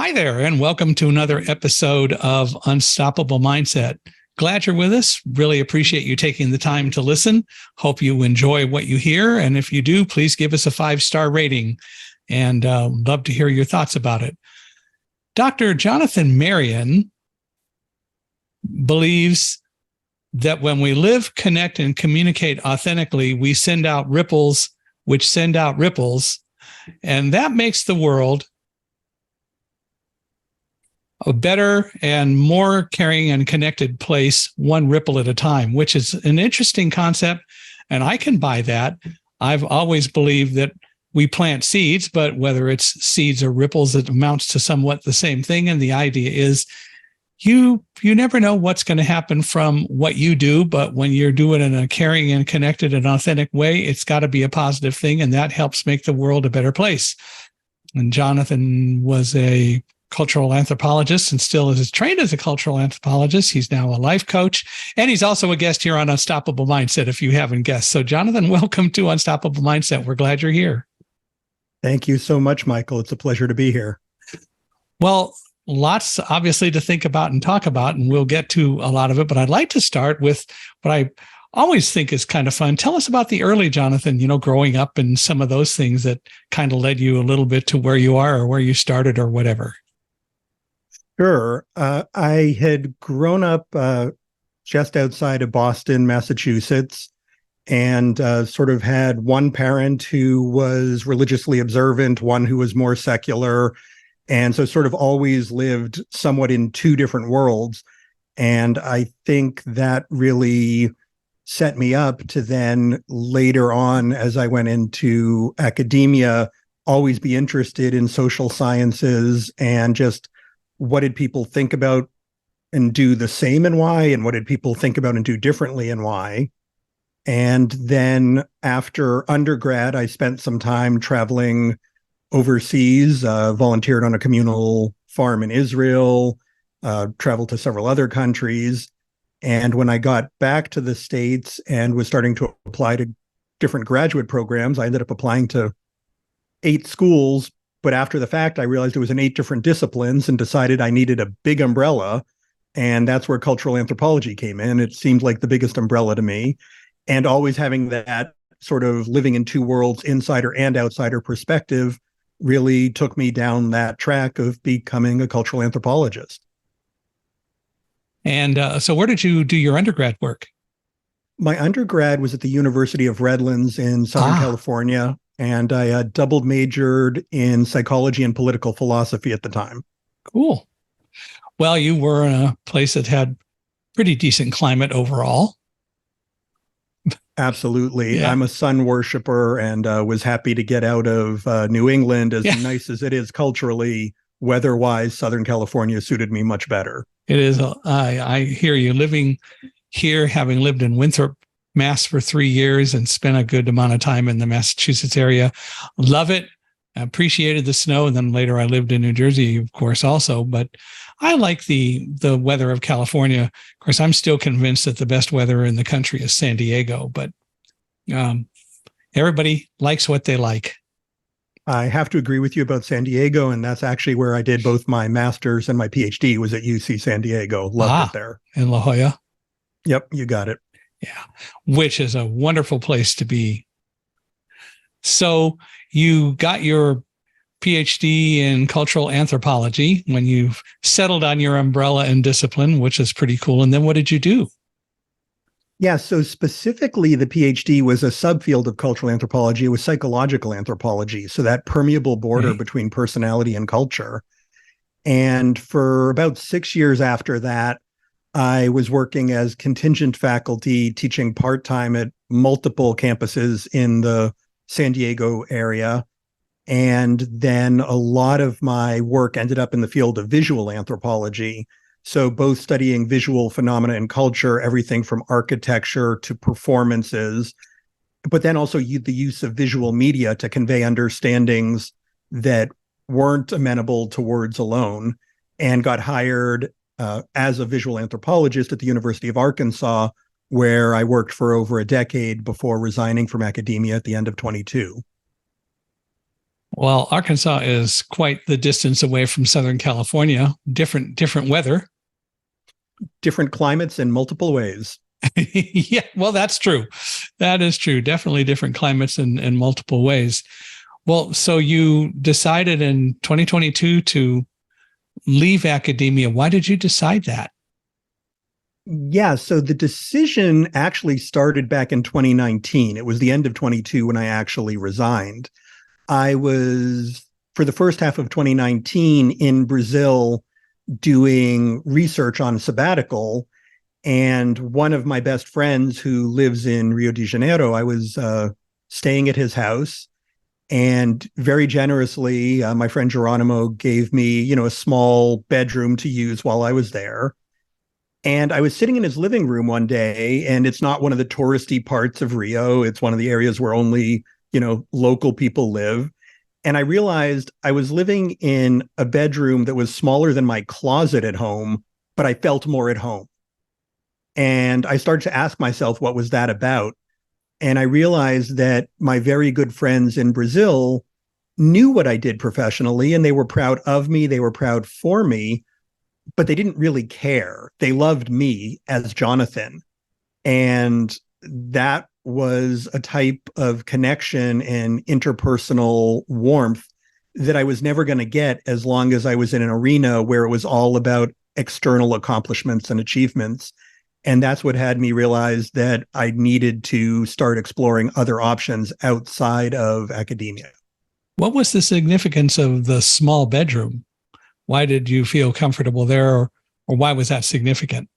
Hi there, and welcome to another episode of Unstoppable Mindset. Glad you're with us. Really appreciate you taking the time to listen. Hope you enjoy what you hear. And if you do, please give us a 5-star rating, and love to hear your thoughts about it. Dr. Jonathan Marion believes that when we live, connect, and communicate authentically, we send out ripples, which send out ripples, and that makes the world a better and more caring and connected place, one ripple at a time, which is an interesting concept. And I can buy that. I've always believed that we plant seeds, but whether it's seeds or ripples, it amounts to somewhat the same thing. And the idea is you never know what's going to happen from what you do, but when you're doing it in a caring and connected and authentic way, it's got to be a positive thing. And that helps make the world a better place. And Jonathan was a cultural anthropologist and still is trained as a cultural anthropologist. He's now a life coach, and he's also a guest here on Unstoppable Mindset, if you haven't guessed. So Jonathan, welcome to Unstoppable Mindset. We're glad you're here. Thank you so much, Michael. It's a pleasure to be here. Well, lots obviously to think about and talk about, and we'll get to a lot of it, but I'd like to start with what I always think is kind of fun. Tell us about the early Jonathan, growing up and some of those things that kind of led you a little bit to where you are or where you started or whatever. Sure. I had grown up just outside of Boston, Massachusetts, and sort of had one parent who was religiously observant, one who was more secular, and so sort of always lived somewhat in two different worlds. And I think that really set me up to then later on, as I went into academia, always be interested in social sciences and just what did people think about and do the same and why, and what did people think about and do differently and why. And then after undergrad, I spent some time traveling overseas, volunteered on a communal farm in Israel, traveled to several other countries. And when I got back to the States and was starting to apply to different graduate programs, I ended up applying to 8 schools. But after the fact, I realized it was in 8 different disciplines and decided I needed a big umbrella. And that's where cultural anthropology came in. It seemed like the biggest umbrella to me. And always having that sort of living in two worlds, insider and outsider perspective, really took me down that track of becoming a cultural anthropologist. And so where did you do your undergrad work? My undergrad was at the University of Redlands in Southern California. And I double majored in psychology and political philosophy at the time. Cool. Well, you were in a place that had pretty decent climate overall. Absolutely. Yeah. I'm a sun worshiper and was happy to get out of New England. As nice as it is culturally, weather-wise, Southern California suited me much better. It is. I hear you. Living here, having lived in Winthrop, Mass for 3 years and spent a good amount of time in the Massachusetts area. Love it. I appreciated the snow. And then later I lived in New Jersey, of course, also. But I like the weather of California. Of course, I'm still convinced that the best weather in the country is San Diego, but everybody likes what they like. I have to agree with you about San Diego. And that's actually where I did both my master's and my PhD was at UC San Diego. Loved it there. In La Jolla? Yep, you got it. Yeah, which is a wonderful place to be. So you got your PhD in cultural anthropology when you settled on your umbrella and discipline, which is pretty cool. And then what did you do? Yeah, so specifically the PhD was a subfield of cultural anthropology. It was psychological anthropology. So that permeable border between personality and culture. And for about 6 years after that, I was working as contingent faculty, teaching part-time at multiple campuses in the San Diego area. And then a lot of my work ended up in the field of visual anthropology. So both studying visual phenomena and culture, everything from architecture to performances, but then also the use of visual media to convey understandings that weren't amenable to words alone, and got hired as a visual anthropologist at the University of Arkansas, where I worked for over a decade before resigning from academia at the end of 22. Well, Arkansas is quite the distance away from Southern California. Different weather. Different climates in multiple ways. Yeah, well, that's true. That is true. Definitely different climates in multiple ways. Well, so you decided in 2022 to leave academia. Why did you decide that? Yeah, so the decision actually started back in 2019. It was the end of 22 when I actually resigned. I was, for the first half of 2019, in Brazil doing research on sabbatical. And one of my best friends who lives in Rio de Janeiro, I was staying at his house. And very generously, my friend Geronimo gave me, a small bedroom to use while I was there. And I was sitting in his living room one day, and it's not one of the touristy parts of Rio. It's one of the areas where only, local people live. And I realized I was living in a bedroom that was smaller than my closet at home, but I felt more at home. And I started to ask myself, what was that about? And I realized that my very good friends in Brazil knew what I did professionally, and they were proud of me. They were proud for me, but they didn't really care. They loved me as Jonathan. And that was a type of connection and interpersonal warmth that I was never going to get as long as I was in an arena where it was all about external accomplishments and achievements. And that's what had me realize that I needed to start exploring other options outside of academia. What was the significance of the small bedroom? Why did you feel comfortable there, or why was that significant?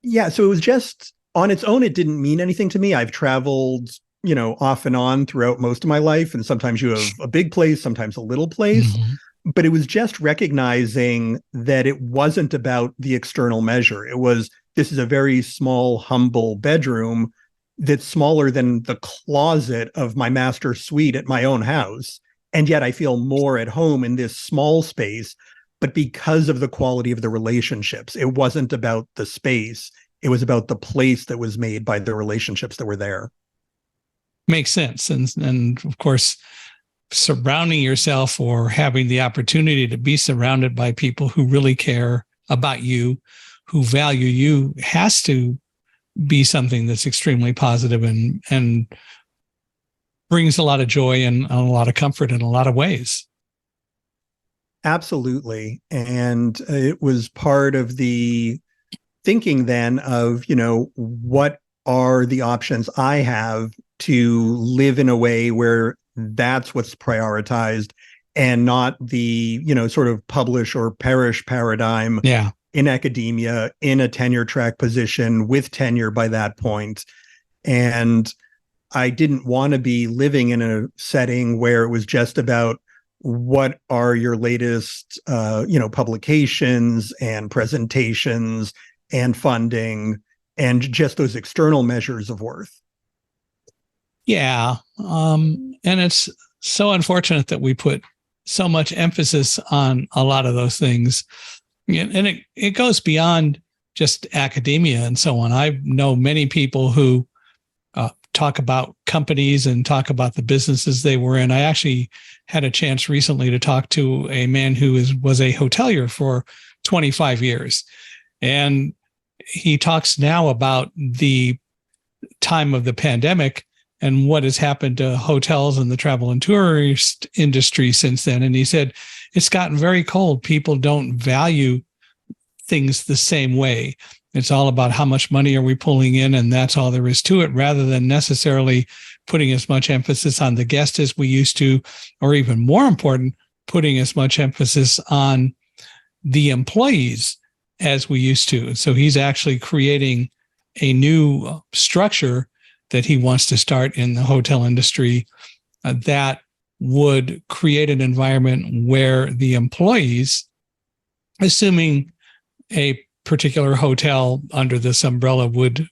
Yeah, so it was just on its own, it didn't mean anything to me. I've traveled, off and on throughout most of my life. And sometimes you have a big place, sometimes a little place. Mm-hmm. But it was just recognizing that it wasn't about the external measure. It was, this is a very small, humble bedroom that's smaller than the closet of my master suite at my own house. And yet I feel more at home in this small space. But because of the quality of the relationships, it wasn't about the space. It was about the place that was made by the relationships that were there. Makes sense. And of course, surrounding yourself or having the opportunity to be surrounded by people who really care about you, who value you, has to be something that's extremely positive and brings a lot of joy and a lot of comfort in a lot of ways. Absolutely. And it was part of the thinking then of, what are the options I have to live in a way where that's what's prioritized and not the, sort of publish or perish paradigm in academia, in a tenure track position with tenure by that point. And I didn't want to be living in a setting where it was just about what are your latest, publications and presentations and funding and just those external measures of worth. Yeah. And it's so unfortunate that we put so much emphasis on a lot of those things. And it goes beyond just academia and so on. I know many people who talk about companies and talk about the businesses they were in. I actually had a chance recently to talk to a man who was a hotelier for 25 years. And he talks now about the time of the pandemic and what has happened to hotels and the travel and tourist industry since then. And he said, it's gotten very cold. People don't value things the same way. It's all about how much money are we pulling in, and that's all there is to it, rather than necessarily putting as much emphasis on the guest as we used to, or even more important, putting as much emphasis on the employees as we used to. And so he's actually creating a new structure that he wants to start in the hotel industry that would create an environment where the employees, assuming a particular hotel under this umbrella would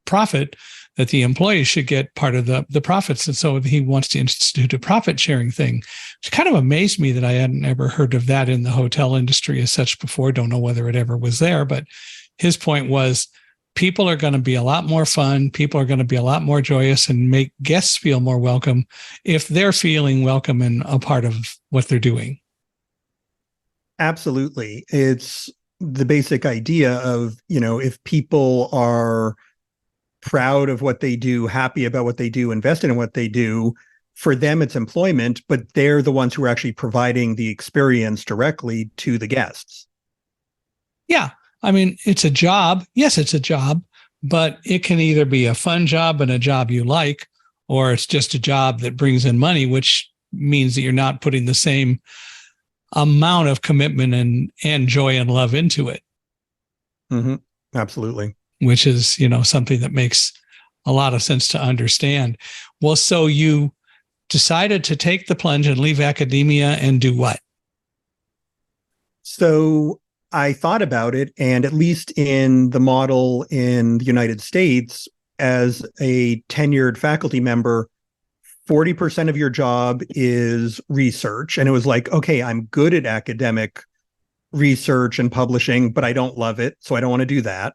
profit, that the employees should get part of the profits. And so he wants to institute a profit sharing thing, which kind of amazed me that I hadn't ever heard of that in the hotel industry as such before. Don't know whether it ever was there, but his point was people are going to be a lot more fun. People are going to be a lot more joyous and make guests feel more welcome if they're feeling welcome and a part of what they're doing. Absolutely. It's the basic idea of, if people are proud of what they do, happy about what they do, invested in what they do, for them, it's employment, but they're the ones who are actually providing the experience directly to the guests. Yeah. I mean, it's a job. Yes, it's a job, but it can either be a fun job and a job you like, or it's just a job that brings in money, which means that you're not putting the same amount of commitment and joy and love into it. Mm-hmm. Absolutely. Which is, something that makes a lot of sense to understand. Well, so you decided to take the plunge and leave academia and do what? So I thought about it, and at least in the model in the United States, as a tenured faculty member, 40% of your job is research. And it was like, okay, I'm good at academic research and publishing, but I don't love it, so I don't want to do that.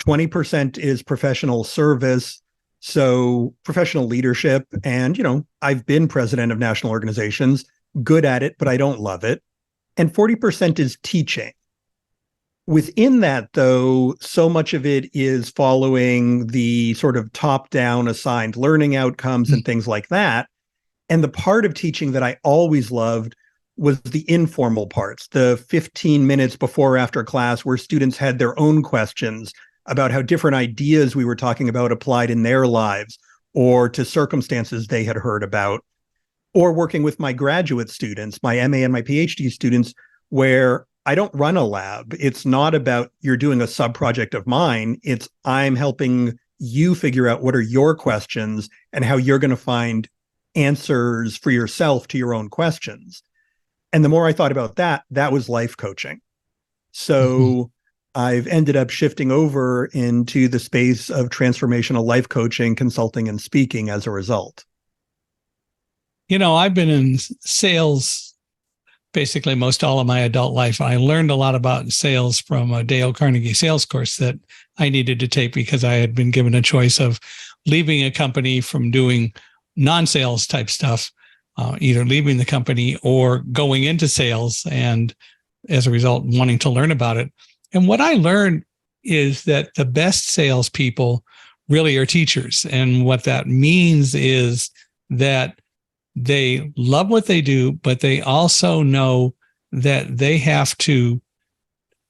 20% is professional service, so professional leadership. And, I've been president of national organizations, good at it, but I don't love it. And 40% is teaching. Within that, though, so much of it is following the sort of top-down assigned learning outcomes and things like that. And the part of teaching that I always loved was the informal parts, the 15 minutes before or after class where students had their own questions about how different ideas we were talking about applied in their lives or to circumstances they had heard about, or working with my graduate students, my MA and my PhD students, where I don't run a lab. It's not about you're doing a sub-project of mine. It's I'm helping you figure out what are your questions and how you're going to find answers for yourself to your own questions. And the more I thought about that, that was life coaching. So I've ended up shifting over into the space of transformational life coaching, consulting, and speaking as a result. I've been in sales basically most all of my adult life. I learned a lot about sales from a Dale Carnegie sales course that I needed to take because I had been given a choice of leaving a company from doing non-sales type stuff, either leaving the company or going into sales, and as a result, wanting to learn about it. And what I learned is that the best salespeople really are teachers. And what that means is that they love what they do, but they also know that they have to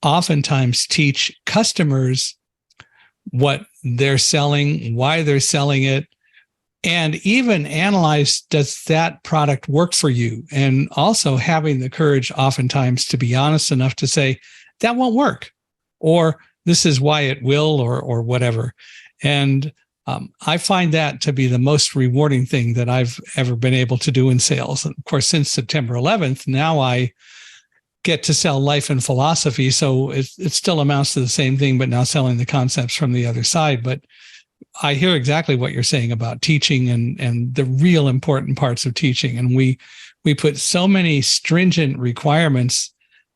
oftentimes teach customers what they're selling, why they're selling it, and even analyze, does that product work for you? And also having the courage oftentimes to be honest enough to say, that won't work, or this is why it will, or whatever. And I find that to be the most rewarding thing that I've ever been able to do in sales. And of course, since September 11th, now I get to sell life and philosophy. So it still amounts to the same thing, but now selling the concepts from the other side. But I hear exactly what you're saying about teaching and the real important parts of teaching. And we put so many stringent requirements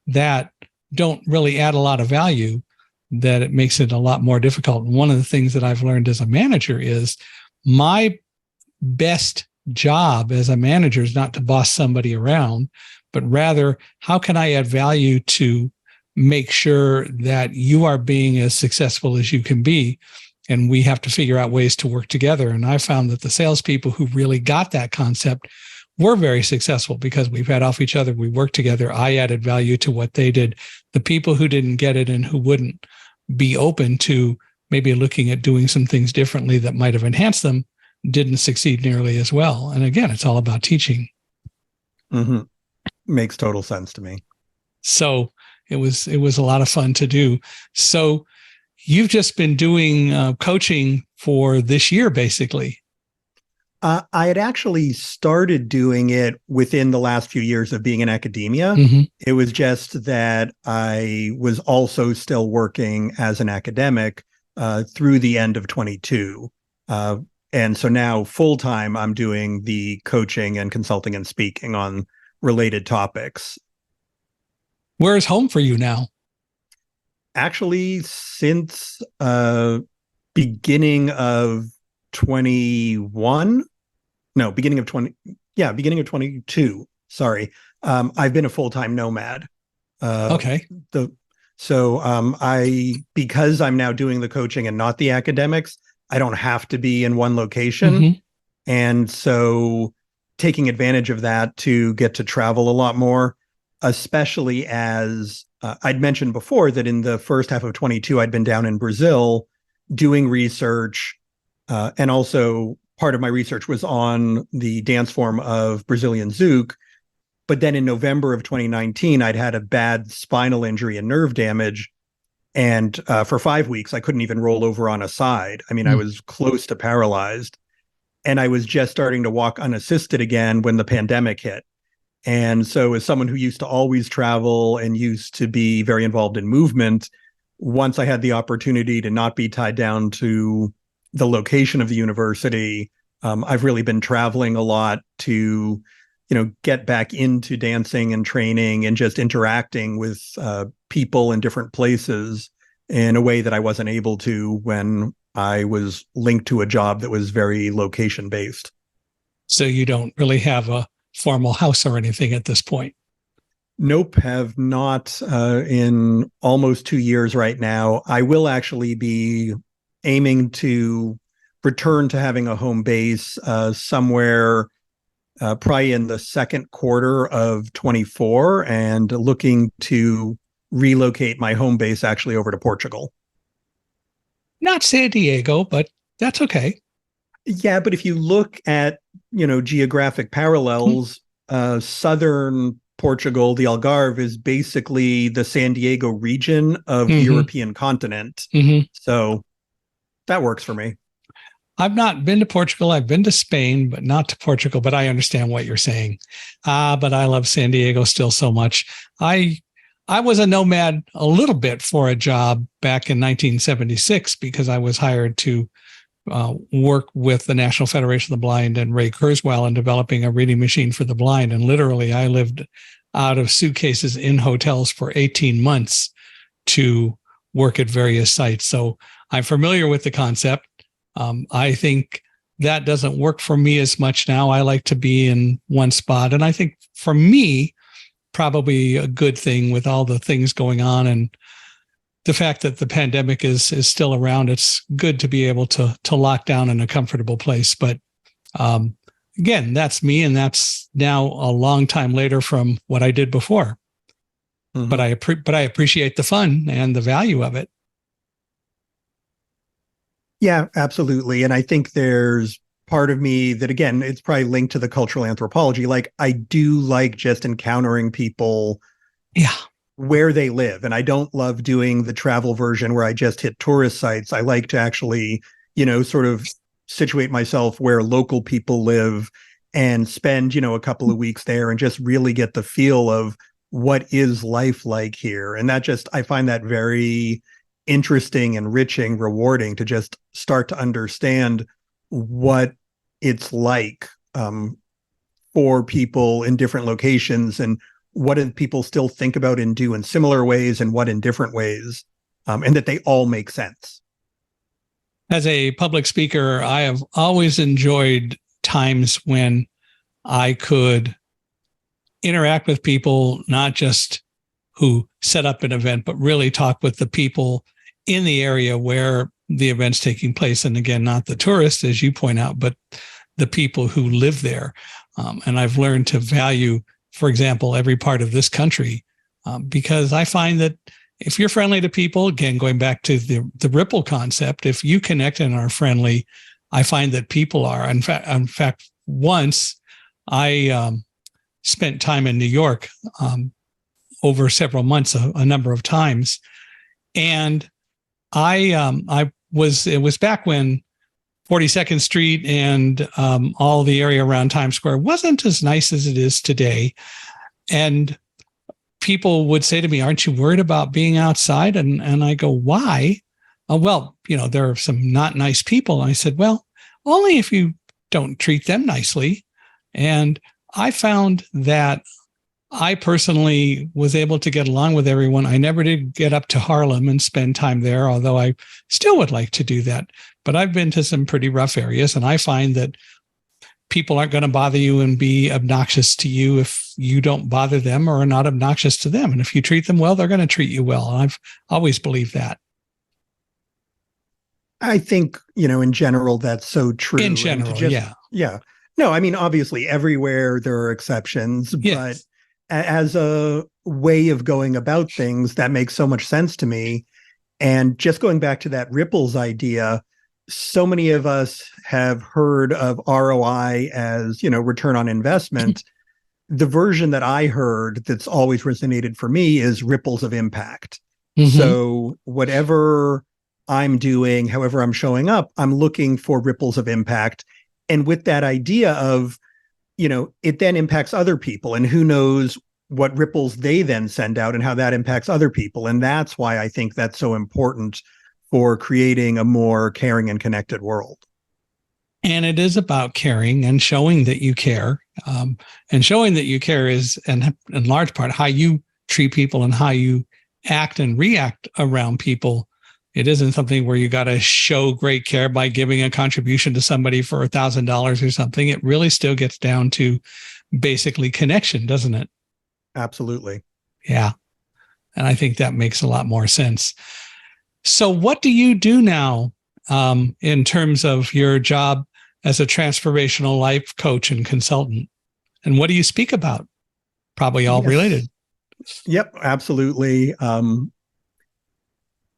that don't really add a lot of value, that it makes it a lot more difficult. And one of the things that I've learned as a manager is my best job as a manager is not to boss somebody around, but rather, how can I add value to make sure that you are being as successful as you can be? And we have to figure out ways to work together. And I found that the salespeople who really got that concept were very successful because we fed off each other. We worked together. I added value to what they did. The people who didn't get it and who wouldn't be open to maybe looking at doing some things differently that might have enhanced them didn't succeed nearly as well. And again, it's all about teaching. Mm-hmm. Makes total sense to me. So it was a lot of fun to do. So you've just been doing coaching for this year, basically. I had actually started doing it within the last few years of being in academia. Mm-hmm. It was just that I was also still working as an academic through the end of 22. And so now full-time, I'm doing the coaching and consulting and speaking on related topics. Where is home for you now? Actually, since beginning of 21, no, beginning of 20, yeah, beginning of 22. Sorry. I've been a full-time nomad. Okay. The so I because I'm now doing the coaching and not the academics, I don't have to be in one location. Mm-hmm. And so taking advantage of that to get to travel a lot more, especially as I'd mentioned before that in the first half of 22, I'd been down in Brazil doing research. And also part of my research was on the dance form of Brazilian Zouk. But then in November of 2019, I'd had a bad spinal injury and nerve damage. And for 5 weeks, I couldn't even roll over on a side. I mean, I was close to paralyzed. And I was just starting to walk unassisted again when the pandemic hit. And so, as someone who used to always travel and used to be very involved in movement, once I had the opportunity to not be tied down to the location of the university, I've really been traveling a lot to, get back into dancing and training and just interacting with people in different places in a way that I wasn't able to when I was linked to a job that was very location based. So you don't really have a formal house or anything at this point? Nope, have not in almost 2 years right now. I will actually be aiming to return to having a home base somewhere probably in the second quarter of 24 and looking to relocate my home base actually over to Portugal. Not San Diego, but that's okay. Yeah, but if you look at, geographic parallels, southern Portugal, the Algarve is basically the San Diego region of the European continent. So that works for me. I've not been to Portugal. I've been to Spain, but not to Portugal. But I understand what you're saying. But I love San Diego still so much. I was a nomad a little bit for a job back in 1976 because I was hired to work with the National Federation of the Blind and Ray Kurzweil in developing a reading machine for the blind. And literally, I lived out of suitcases in hotels for 18 months to work at various sites. So I'm familiar with the concept. I think that doesn't work for me as much now. I like to be in one spot. And I think for me, probably a good thing with all the things going on and the fact that the pandemic is still around, it's good to be able to lock down in a comfortable place. But again, that's me, and that's now a long time later from what I did before. But I appreciate the fun and the value of it. Yeah, absolutely. And I think there's part of me that, again, it's probably linked to the cultural anthropology. Like, I do like just encountering people where they live. And I don't love doing the travel version where I just hit tourist sites. I like to actually, sort of situate myself where local people live and spend, a couple of weeks there and just really get the feel of what is life like here. And that just, I find that very interesting, enriching, rewarding to just start to understand what it's like for people in different locations and what do people still think about and do in similar ways and what in different ways, and that they all make sense. As a public speaker, I have always enjoyed times when I could interact with people, not just who set up an event, but really talk with the people in the area where the event's taking place. And again, not the tourists, as you point out, but the people who live there. And I've learned to value, for example, every part of this country, because I find that if you're friendly to people, again, going back to the ripple concept, if you connect and are friendly, I find that people are. In fact, once I spent time in New York over several months, a number of times, and it was back when 42nd Street and all the area around Times Square wasn't as nice as it is today. And people would say to me, "Aren't you worried about being outside?" And I go, "Why?" Well, there are some not nice people. And I said, "Well, only if you don't treat them nicely." And I found that I personally was able to get along with everyone. I never did get up to Harlem and spend time there, although I still would like to do that. But I've been to some pretty rough areas, and I find that people aren't going to bother you and be obnoxious to you if you don't bother them or are not obnoxious to them. And if you treat them well, they're going to treat you well. And I've always believed that. I think, in general, that's so true. In general, yeah. Yeah. No, I mean, obviously, everywhere there are exceptions, Yes. but as a way of going about things, that makes so much sense to me. And just going back to that ripples idea, so many of us have heard of ROI as, return on investment. The version that I heard that's always resonated for me is ripples of impact. Mm-hmm. So whatever I'm doing, however I'm showing up, I'm looking for ripples of impact. And with that idea of, it then impacts other people, and who knows what ripples they then send out and how that impacts other people. And that's why I think that's so important for creating a more caring and connected world. And it is about caring and showing that you care. And showing that you care is, in large part, how you treat people and how you act and react around people. It isn't something where you got to show great care by giving a contribution to somebody for $1,000 or something. It really still gets down to basically connection, doesn't it? Absolutely. Yeah. And I think that makes a lot more sense. So what do you do now in terms of your job as a transformational life coach and consultant? And what do you speak about? Probably all related. Yep, absolutely.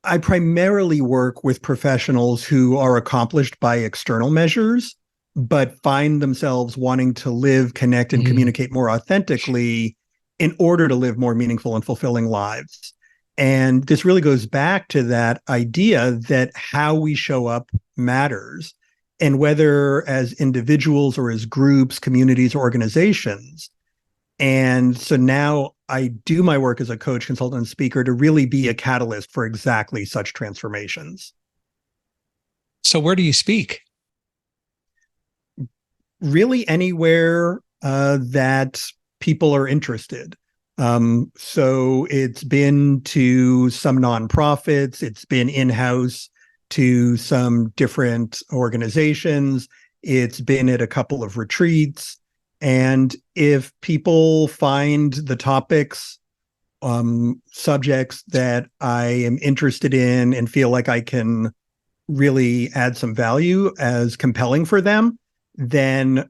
I primarily work with professionals who are accomplished by external measures, but find themselves wanting to live, connect, and communicate more authentically in order to live more meaningful and fulfilling lives. And this really goes back to that idea that how we show up matters. And whether as individuals or as groups, communities, or organizations. And so now I do my work as a coach, consultant, and speaker to really be a catalyst for exactly such transformations. So where do you speak? Really anywhere that people are interested. So it's been to some nonprofits, it's been in-house to some different organizations, it's been at a couple of retreats. And if people find the topics, subjects that I am interested in and feel like I can really add some value as compelling for them, then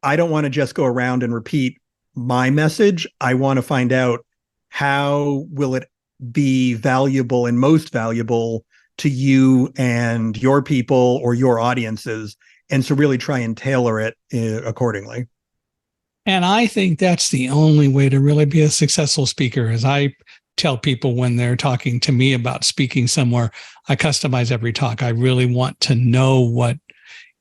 I don't want to just go around and repeat my message. I want to find out how will it be valuable and most valuable to you and your people or your audiences. And so really try and tailor it accordingly. And I think that's the only way to really be a successful speaker. As I tell people when they're talking to me about speaking somewhere, I customize every talk. I really want to know what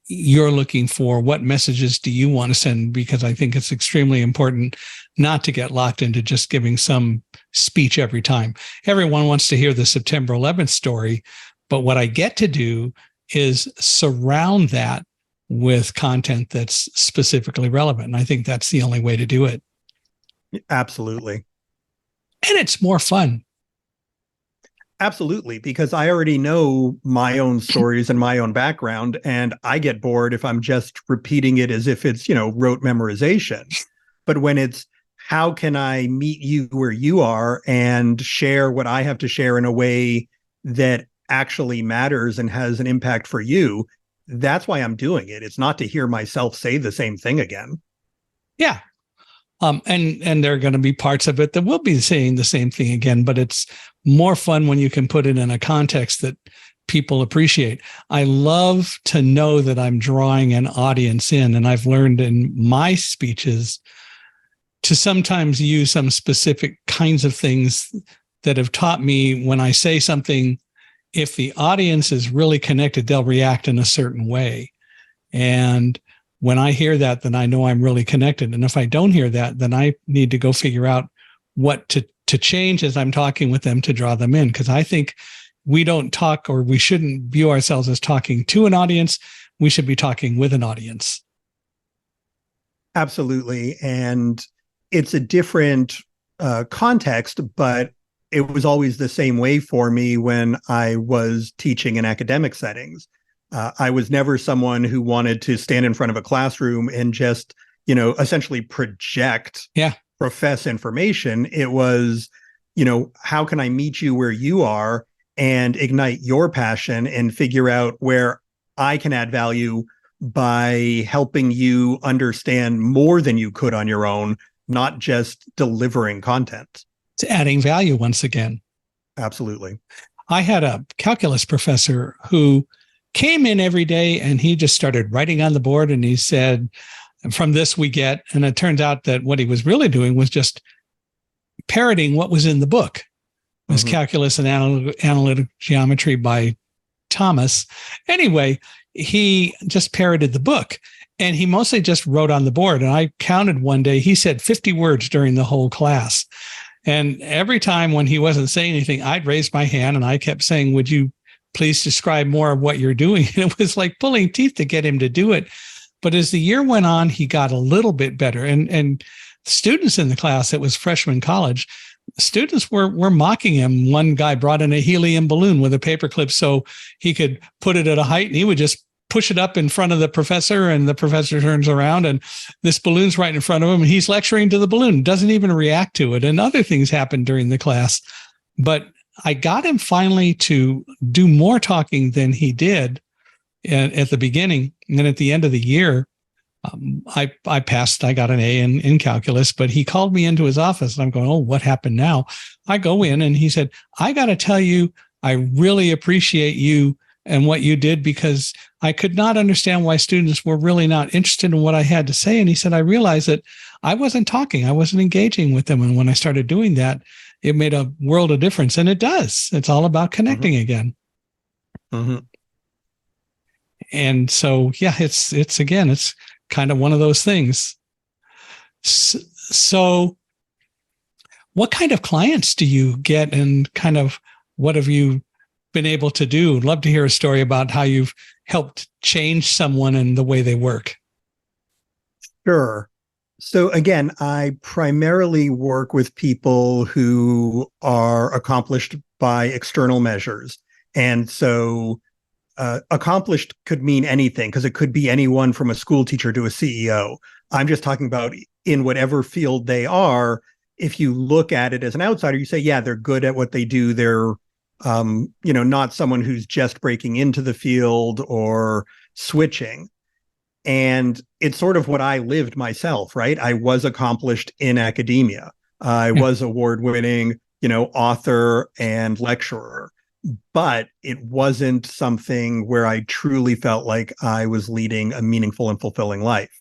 you're looking for. What messages do you want to send? Because I think it's extremely important not to get locked into just giving some speech every time. Everyone wants to hear the September 11th story, but what I get to do is surround that with content that's specifically relevant. And I think that's the only way to do it. Absolutely. And it's more fun. Absolutely, because I already know my own stories and my own background, and I get bored if I'm just repeating it as if it's, rote memorization. But when it's, how can I meet you where you are and share what I have to share in a way that actually matters and has an impact for you, that's why I'm doing it. It's not to hear myself say the same thing again. Yeah. And there are going to be parts of it that will be saying the same thing again, but it's more fun when you can put it in a context that people appreciate. I love to know that I'm drawing an audience in, and I've learned in my speeches to sometimes use some specific kinds of things that have taught me when I say something, if the audience is really connected, they'll react in a certain way. And when I hear that, then I know I'm really connected. And if I don't hear that, then I need to go figure out what to change as I'm talking with them to draw them in. Because I think we don't talk, or we shouldn't view ourselves as talking to an audience. We should be talking with an audience. Absolutely. And it's a different context, but it was always the same way for me when I was teaching in academic settings. I was never someone who wanted to stand in front of a classroom and just, essentially project, profess information. It was, how can I meet you where you are and ignite your passion and figure out where I can add value by helping you understand more than you could on your own, not just delivering content. It's adding value once again. Absolutely. I had a calculus professor who came in every day and he just started writing on the board and he said, from this we get, and it turns out that what he was really doing was just parroting what was in the book. It was Calculus and Analytic Geometry by Thomas. Anyway, he just parroted the book and he mostly just wrote on the board. And I counted one day, he said 50 words during the whole class. And every time when he wasn't saying anything, I'd raise my hand and I kept saying, would you please describe more of what you're doing? And it was like pulling teeth to get him to do it. But as the year went on, he got a little bit better. And students in the class, it was freshman college, students were mocking him. One guy brought in a helium balloon with a paperclip so he could put it at a height and he would just push it up in front of the professor and the professor turns around and this balloon's right in front of him and he's lecturing to the balloon, doesn't even react to it. And other things happened during the class. But I got him finally to do more talking than he did at the beginning. And then at the end of the year, I passed, I got an A in calculus, but he called me into his office and I'm going, oh, what happened now? I go in and he said, I got to tell you, I really appreciate you and what you did because I could not understand why students were really not interested in what I had to say. And he said, I realized that I wasn't talking, I wasn't engaging with them. And when I started doing that, it made a world of difference. And it does. It's all about connecting again. And so, yeah, it's kind of one of those things. So what kind of clients do you get and kind of what have you been able to do? I'd love to hear a story about how you've helped change someone and the way they work. Sure. So again, I primarily work with people who are accomplished by external measures. And so accomplished could mean anything because it could be anyone from a school teacher to a CEO. I'm just talking about in whatever field they are. If you look at it as an outsider, you say, yeah, they're good at what they do. They're, not someone who's just breaking into the field or switching. And it's sort of what I lived myself, right? I was accomplished in academia. I was award-winning, author and lecturer. But it wasn't something where I truly felt like I was leading a meaningful and fulfilling life.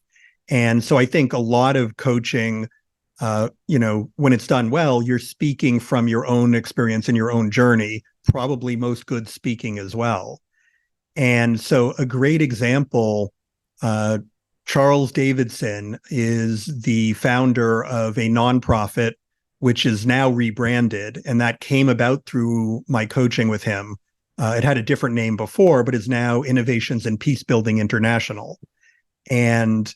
And so I think a lot of coaching, when it's done well, you're speaking from your own experience and your own journey, probably most good speaking as well. And so a great example, Charles Davidson is the founder of a nonprofit which is now rebranded. And that came about through my coaching with him. It had a different name before, but is now Innovations in Peacebuilding International. And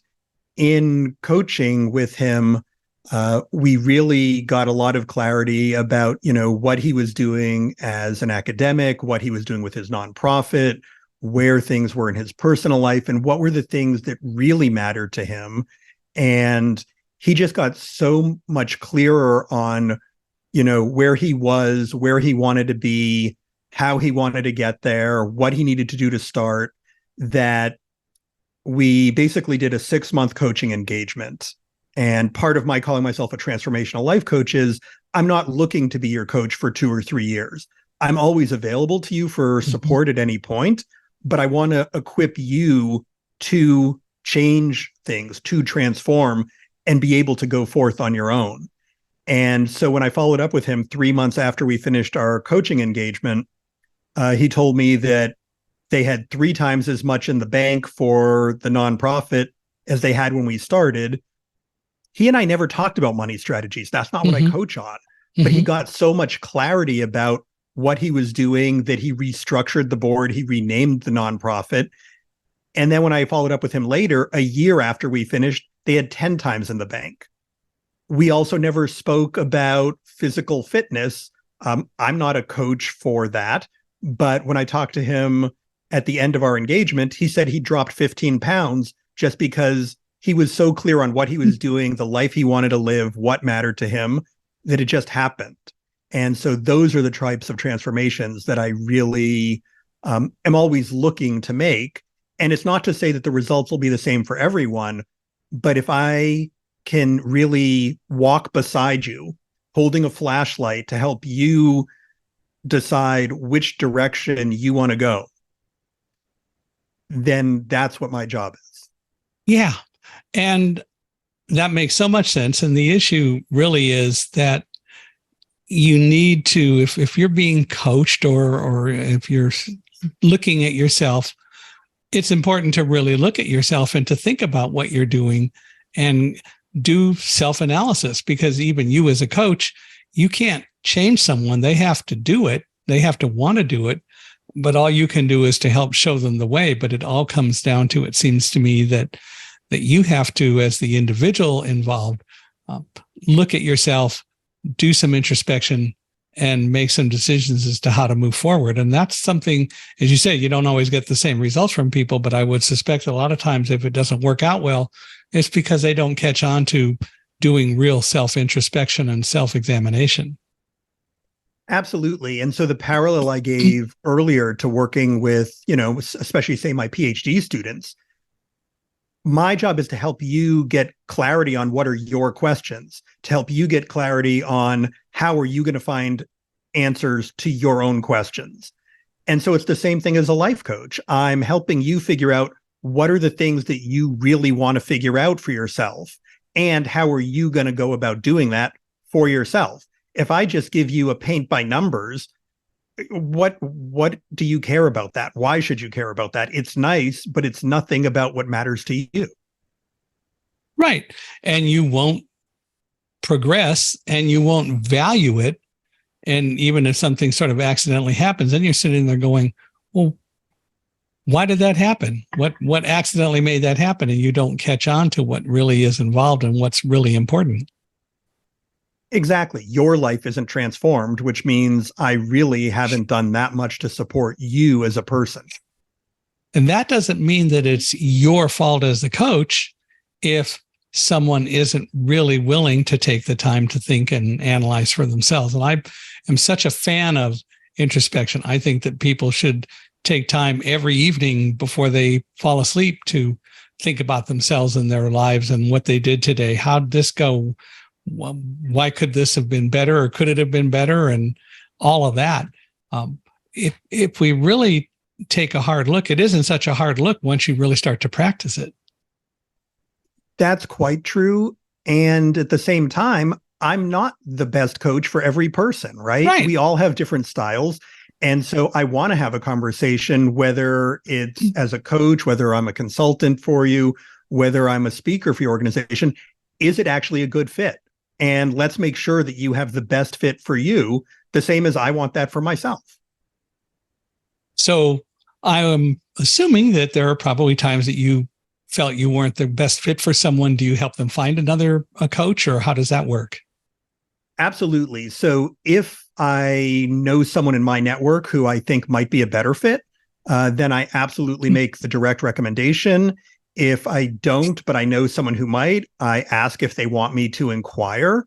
in coaching with him, we really got a lot of clarity about, what he was doing as an academic, what he was doing with his nonprofit, where things were in his personal life, and what were the things that really mattered to him. And he just got so much clearer on, where he was, where he wanted to be, how he wanted to get there, what he needed to do to start, that we basically did a 6-month coaching engagement. And part of my calling myself a transformational life coach is I'm not looking to be your coach for 2 or 3 years. I'm always available to you for support at any point, but I want to equip you to change things, to transform, and be able to go forth on your own. And so when I followed up with him 3 months after we finished our coaching engagement, he told me that they had 3 times as much in the bank for the nonprofit as they had when we started. He and I never talked about money strategies. That's not what I coach on. But he got so much clarity about what he was doing that he restructured the board. He renamed the nonprofit. And then when I followed up with him later, a year after we finished, they had 10 times in the bank. We also never spoke about physical fitness. I'm not a coach for that. But when I talked to him at the end of our engagement, he said he dropped 15 pounds just because he was so clear on what he was doing, the life he wanted to live, what mattered to him, that it just happened. And so those are the types of transformations that I really am always looking to make. And it's not to say that the results will be the same for everyone, but if I can really walk beside you, holding a flashlight to help you decide which direction you want to go, then that's what my job is. Yeah. And that makes so much sense. And the issue really is that you need to, if you're being coached or if you're looking at yourself, it's important to really look at yourself and to think about what you're doing and do self-analysis, because even you as a coach, you can't change someone. They have to do it. They have to want to do it. But all you can do is to help show them the way. But it all comes down to, it seems to me, that you have to, as the individual involved, look at yourself, do some introspection, and make some decisions as to how to move forward. And that's something, as you say, you don't always get the same results from people, but I would suspect a lot of times if it doesn't work out well, it's because they don't catch on to doing real self-introspection and self-examination. Absolutely. And so the parallel I gave earlier to working with, especially say my PhD students, my job is to help you get clarity on what are your questions, to help you get clarity on how are you going to find answers to your own questions. And so it's the same thing as a life coach. I'm helping you figure out what are the things that you really want to figure out for yourself, and how are you going to go about doing that for yourself. If I just give you a paint by numbers, what do you care about that? Why should you care about that? It's nice, but it's nothing about what matters to you. Right. And you won't progress and you won't value it. And even if something sort of accidentally happens, then you're sitting there going, well, why did that happen? What accidentally made that happen? And you don't catch on to what really is involved and what's really important. Exactly. Your life isn't transformed, which means I really haven't done that much to support you as a person. And that doesn't mean that it's your fault as the coach if someone isn't really willing to take the time to think and analyze for themselves. And I am such a fan of introspection. I think that people should take time every evening before they fall asleep to think about themselves and their lives and what they did today. How did this go? Why could this have been better, or could it have been better? And all of that. If we really take a hard look, it isn't such a hard look once you really start to practice it. That's quite true. And at the same time, I'm not the best coach for every person, right? We all have different styles. And so I want to have a conversation, whether it's as a coach, whether I'm a consultant for you, whether I'm a speaker for your organization. Is it actually a good fit? And let's make sure that you have the best fit for you, the same as I want that for myself. So I am assuming that there are probably times that you felt you weren't the best fit for someone. Do you help them find a coach, or how does that work? Absolutely. So if I know someone in my network who I think might be a better fit, then I absolutely make the direct recommendation. If I don't, but I know someone who might, I ask if they want me to inquire.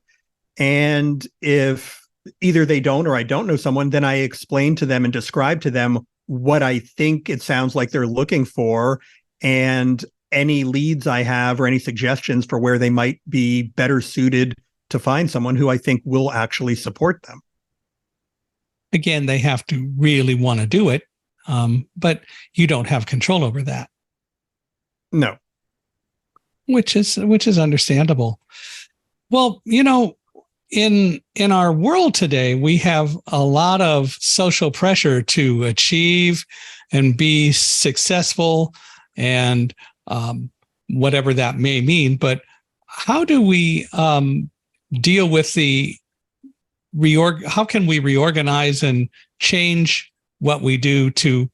And if either they don't or I don't know someone, then I explain to them and describe to them what I think it sounds like they're looking for, and any leads I have or any suggestions for where they might be better suited to find someone who I think will actually support them. Again, they have to really want to do it, but you don't have control over that. No. Which is understandable. Well, in our world today, we have a lot of social pressure to achieve and be successful, and whatever that may mean. But how do we deal with how can we reorganize and change what we do to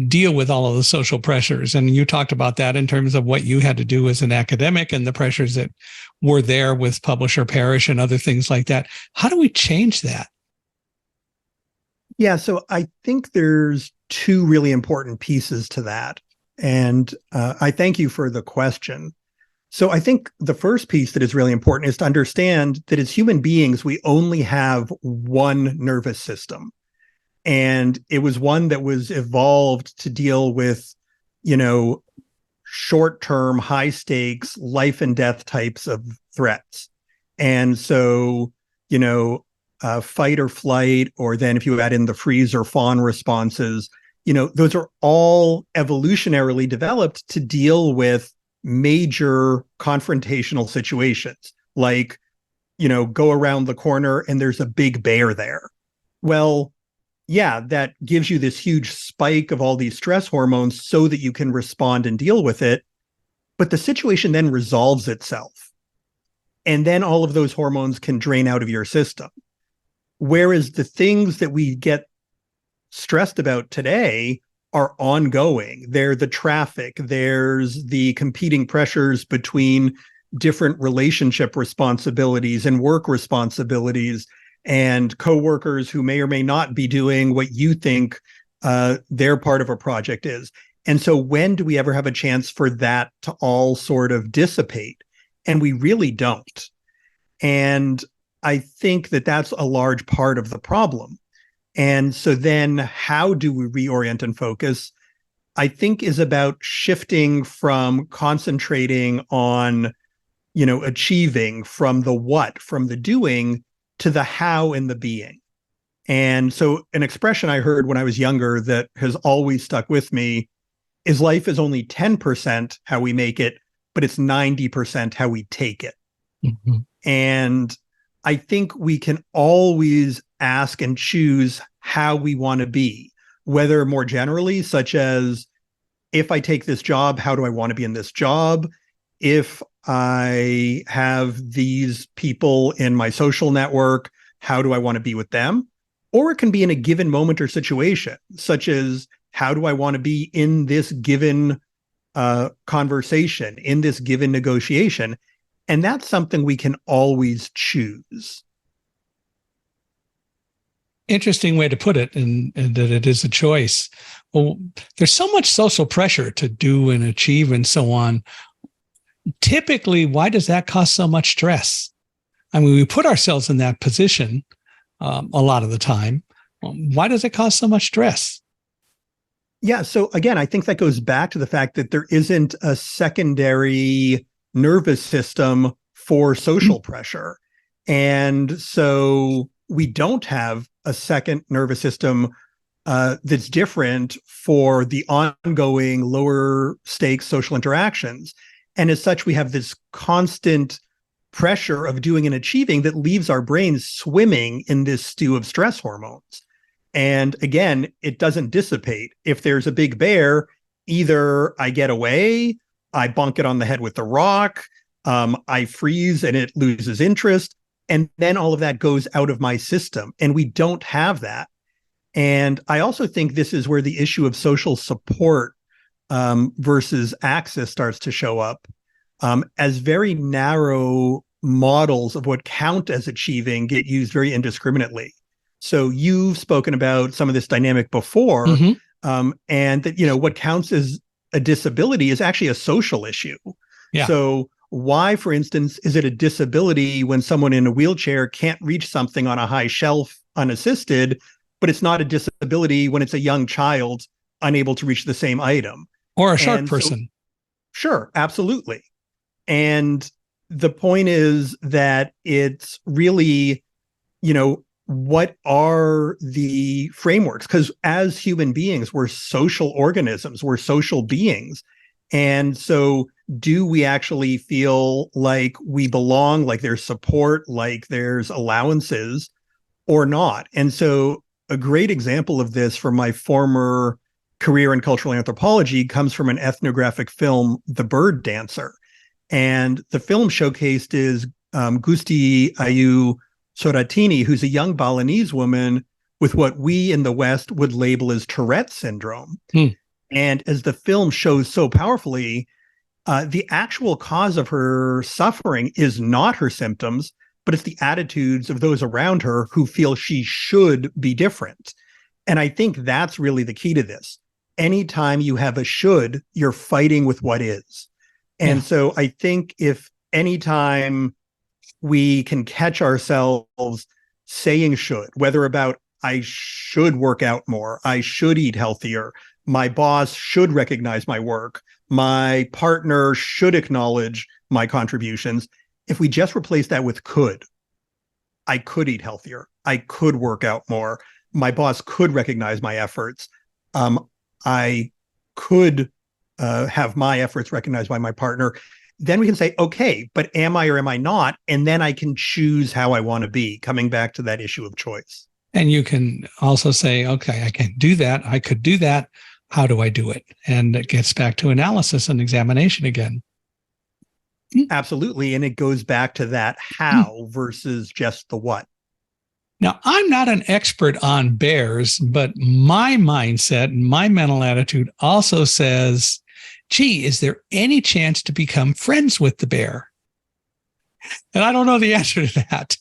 deal with all of the social pressures. And you talked about that in terms of what you had to do as an academic and the pressures that were there with Publish or Perish and other things like that. How do we change that? Yeah, so I think there's two really important pieces to that. And I thank you for the question. So I think the first piece that is really important is to understand that as human beings, we only have one nervous system. And it was one that was evolved to deal with, you know, short-term, high-stakes, life and death types of threats. And so, you know, fight or flight, or then if you add in the freeze or fawn responses, you know, those are all evolutionarily developed to deal with major confrontational situations, like, you know, go around the corner and there's a big bear there. Well, yeah, that gives you this huge spike of all these stress hormones so that you can respond and deal with it. But the situation then resolves itself. And then all of those hormones can drain out of your system. Whereas the things that we get stressed about today are ongoing. They're the traffic, there's the competing pressures between different relationship responsibilities and work responsibilities, and coworkers who may or may not be doing what you think their part of a project is. And so when do we ever have a chance for that to all sort of dissipate? And we really don't. And I think that that's a large part of the problem. And so then how do we reorient and focus? I think is about shifting from concentrating on, you know, achieving, from the what, from the doing, to the how and the being. And so an expression I heard when I was younger that has always stuck with me is life is only 10% how we make it, but it's 90% how we take it. Mm-hmm. And I think we can always ask and choose how we want to be, whether more generally, such as, if I take this job, how do I want to be in this job? If I have these people in my social network, how do I want to be with them? Or it can be in a given moment or situation, such as, how do I want to be in this given conversation, in this given negotiation? And that's something we can always choose. Interesting way to put it, and that it is a choice. Well, there's so much social pressure to do and achieve and so on. Typically, why does that cause so much stress? I mean, we put ourselves in that position a lot of the time. Why does it cause so much stress? Yeah. So again, I think that goes back to the fact that there isn't a secondary nervous system for social pressure. And so we don't have a second nervous system that's different for the ongoing lower stakes social interactions. And as such, we have this constant pressure of doing and achieving that leaves our brains swimming in this stew of stress hormones. And again, it doesn't dissipate. If there's a big bear, either I get away, I bonk it on the head with the rock, I freeze and it loses interest, and then all of that goes out of my system. And we don't have that. And I also think this is where the issue of social support versus access starts to show up as very narrow models of what count as achieving get used very indiscriminately. So you've spoken about some of this dynamic before, and that, you know, what counts as a disability is actually a social issue. Yeah. So why, for instance, is it a disability when someone in a wheelchair can't reach something on a high shelf unassisted, but it's not a disability when it's a young child unable to reach the same item? Or a short person. Sure, absolutely. And the point is that it's really, you know, what are the frameworks? Because as human beings, we're social organisms, we're social beings. And so do we actually feel like we belong, like there's support, like there's allowances, or not? And so a great example of this from my former career in cultural anthropology comes from an ethnographic film, The Bird Dancer. And the film showcased is Gusti Ayu Soratini, who's a young Balinese woman with what we in the West would label as Tourette syndrome. Hmm. And as the film shows so powerfully, the actual cause of her suffering is not her symptoms, but it's the attitudes of those around her who feel she should be different. And I think that's really the key to this. Anytime you have a should, you're fighting with what is. And so I think if anytime we can catch ourselves saying should, whether about I should work out more, I should eat healthier, my boss should recognize my work, my partner should acknowledge my contributions. If we just replace that with could, I could eat healthier, I could work out more, my boss could recognize my efforts, I could have my efforts recognized by my partner, then we can say, okay, but am I or am I not? And then I can choose how I want to be, coming back to that issue of choice. And you can also say, okay, I can do that. I could do that. How do I do it? And it gets back to analysis and examination again. Absolutely. And it goes back to that how versus just the what. Now, I'm not an expert on bears, but my mindset and my mental attitude also says, gee, is there any chance to become friends with the bear? And I don't know the answer to that.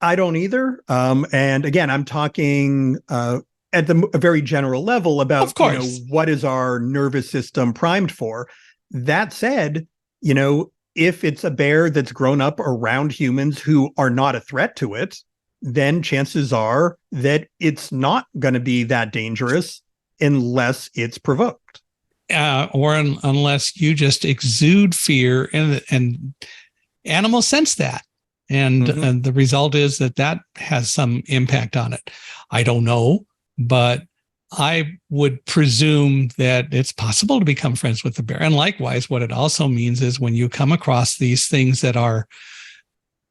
I don't either. And again, I'm talking at a very general level about, of course, what is our nervous system primed for. That said, if it's a bear that's grown up around humans who are not a threat to it, then chances are that it's not going to be that dangerous unless it's provoked. Unless you just exude fear, and animals sense that. And the result is that has some impact on it. I don't know, but I would presume that it's possible to become friends with the bear. And likewise, what it also means is when you come across these things that are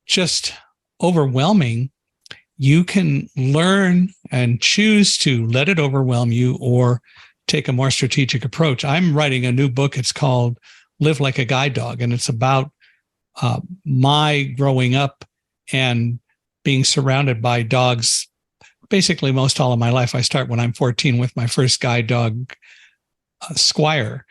just overwhelming, you can learn and choose to let it overwhelm you or take a more strategic approach. I'm writing a new book. It's called Live Like a Guide Dog, and it's about my growing up and being surrounded by dogs basically most all of my life. I start when I'm 14 with my first guide dog, Squire.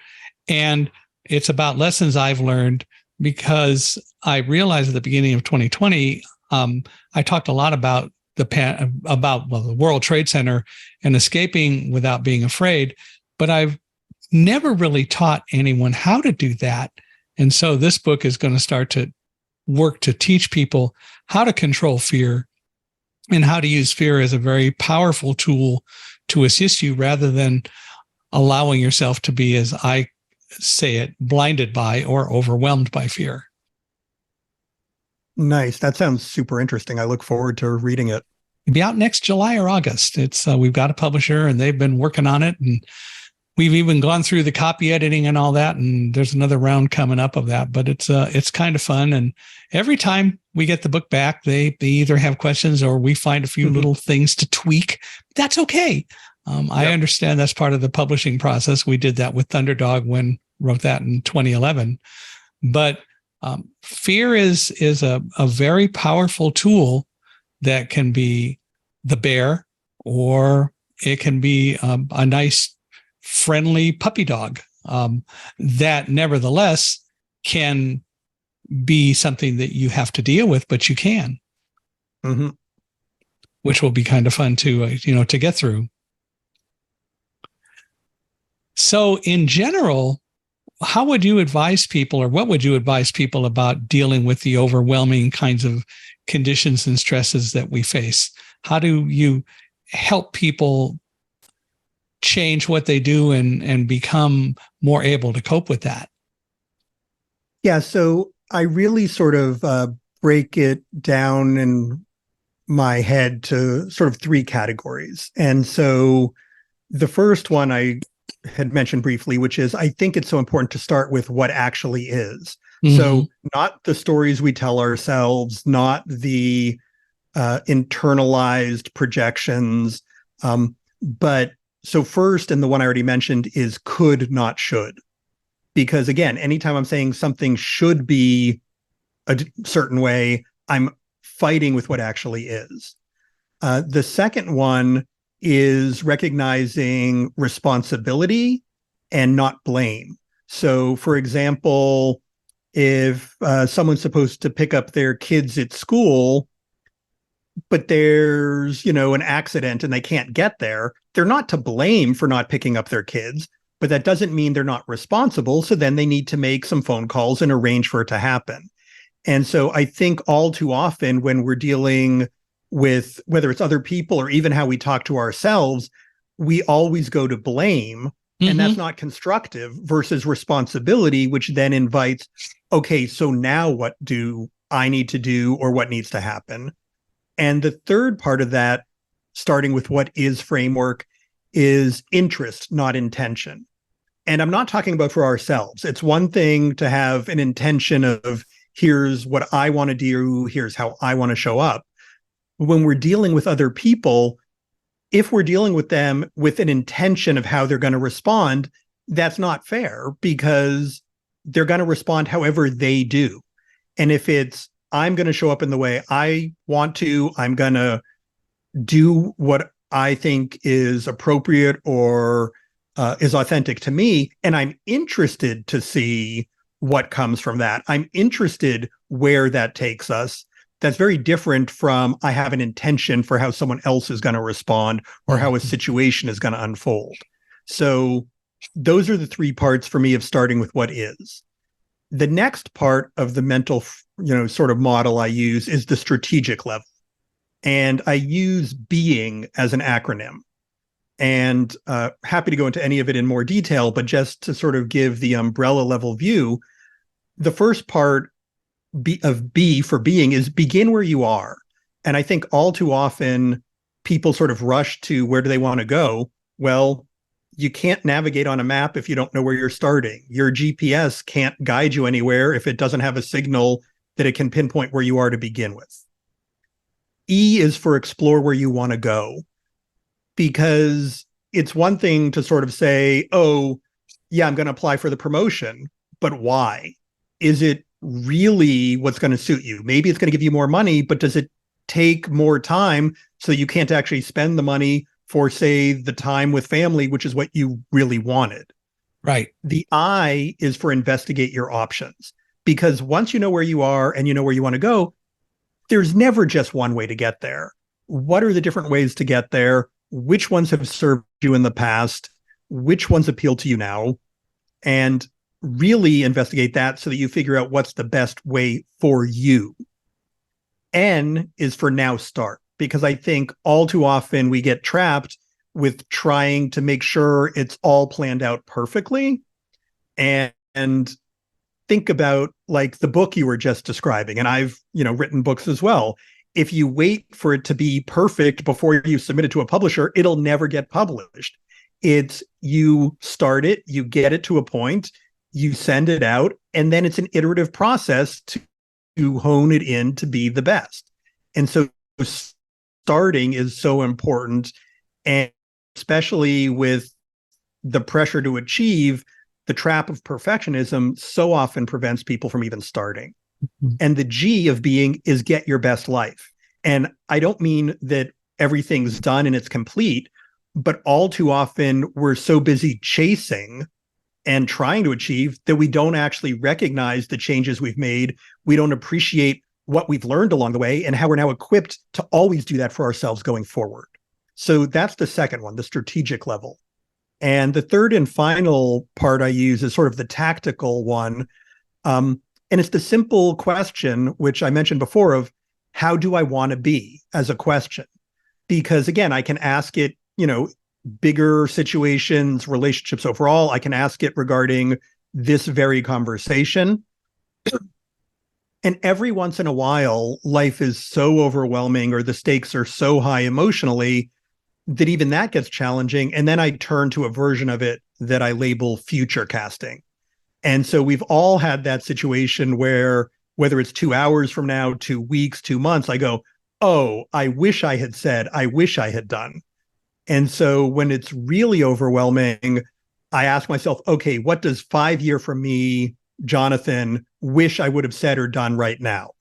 And it's about lessons I've learned because I realized at the beginning of 2020, I talked a lot about the World Trade Center and escaping without being afraid, but I've never really taught anyone how to do that. And so this book is going to start to work to teach people how to control fear and how to use fear as a very powerful tool to assist you rather than allowing yourself to be, as I say it, blinded by or overwhelmed by fear. Nice. That sounds super interesting. I look forward to reading it. It'll be out next July or August. It's we've got a publisher and they've been working on it, and we've even gone through the copy editing and all that. And there's another round coming up of that, but it's kind of fun. And every time we get the book back, they either have questions or we find a few little things to tweak. That's okay. I understand that's part of the publishing process. We did that with Thunderdog when wrote that in 2011. But fear is a very powerful tool that can be the bear, or it can be a nice, friendly puppy dog that nevertheless can be something that you have to deal with, but you can, which will be kind of fun to get through. So in general, how would you advise people, or what would you advise people about dealing with the overwhelming kinds of conditions and stresses that we face? How do you help people change what they do and become more able to cope with that? Yeah, so I really sort of break it down in my head to sort of three categories. And so the first one I had mentioned briefly, which is I think it's so important to start with what actually is. So not the stories we tell ourselves, not the internalized projections, but so first, and the one I already mentioned, is could, not should. Because again, anytime I'm saying something should be a certain way, I'm fighting with what actually is. The second one is recognizing responsibility and not blame. So, for example, if someone's supposed to pick up their kids at school, but there's, an accident and they can't get there, they're not to blame for not picking up their kids, but that doesn't mean they're not responsible. So then they need to make some phone calls and arrange for it to happen. And so I think all too often when we're dealing with whether it's other people or even how we talk to ourselves, we always go to blame. And that's not constructive versus responsibility, which then invites, okay, so now what do I need to do or what needs to happen? And the third part of that, starting with what is framework, is interest, not intention. And I'm not talking about for ourselves. It's one thing to have an intention of here's what I want to do, here's how I want to show up. When we're dealing with other people, if we're dealing with them with an intention of how they're going to respond, that's not fair because they're going to respond however they do. And if it's, I'm going to show up in the way I want to, I'm going to do what I think is appropriate or is authentic to me, and I'm interested to see what comes from that. I'm interested where that takes us. That's very different from I have an intention for how someone else is going to respond or how a situation is going to unfold. So those are the three parts for me of starting with what is. The next part of the mental, sort of model I use is the strategic level. And I use being as an acronym. And happy to go into any of it in more detail, but just to sort of give the umbrella level view, the first part of B for being is begin where you are. And I think all too often people sort of rush to where do they want to go? Well, you can't navigate on a map if you don't know where you're starting. Your GPS can't guide you anywhere if it doesn't have a signal that it can pinpoint where you are to begin with. E is for explore where you want to go. Because it's one thing to sort of say, oh, yeah, I'm going to apply for the promotion, but why? Is it really what's going to suit you? Maybe it's going to give you more money, but does it take more time so you can't actually spend the money for, say, the time with family, which is what you really wanted? Right. The I is for investigate your options, because once you know where you are and you know where you want to go, there's never just one way to get there. What are the different ways to get there? Which ones have served you in the past? Which ones appeal to you now? And really investigate that so that you figure out what's the best way for you. N is for now start, because I think all too often we get trapped with trying to make sure it's all planned out perfectly. And think about like the book you were just describing, and I've, written books as well. If you wait for it to be perfect before you submit it to a publisher, it'll never get published. It's you start it, you get it to a point, you send it out, and then it's an iterative process to hone it in to be the best. And so starting is so important, and especially with the pressure to achieve, the trap of perfectionism so often prevents people from even starting. And the G of being is get your best life. And I don't mean that everything's done and it's complete, but all too often we're so busy chasing and trying to achieve that we don't actually recognize the changes we've made. We don't appreciate what we've learned along the way and how we're now equipped to always do that for ourselves going forward. So that's the second one, the strategic level. And the third and final part I use is sort of the tactical one. And it's the simple question, which I mentioned before, of how do I want to be as a question? Because again, I can ask it, bigger situations, relationships overall. I can ask it regarding this very conversation. And every once in a while, life is so overwhelming or the stakes are so high emotionally that even that gets challenging. And then I turn to a version of it that I label future casting. And so we've all had that situation where, whether it's 2 hours from now, 2 weeks, 2 months, I go, oh, I wish I had said, I wish I had done. And so when it's really overwhelming, I ask myself, okay, what does 5 year from me, Jonathan, wish I would have said or done right now?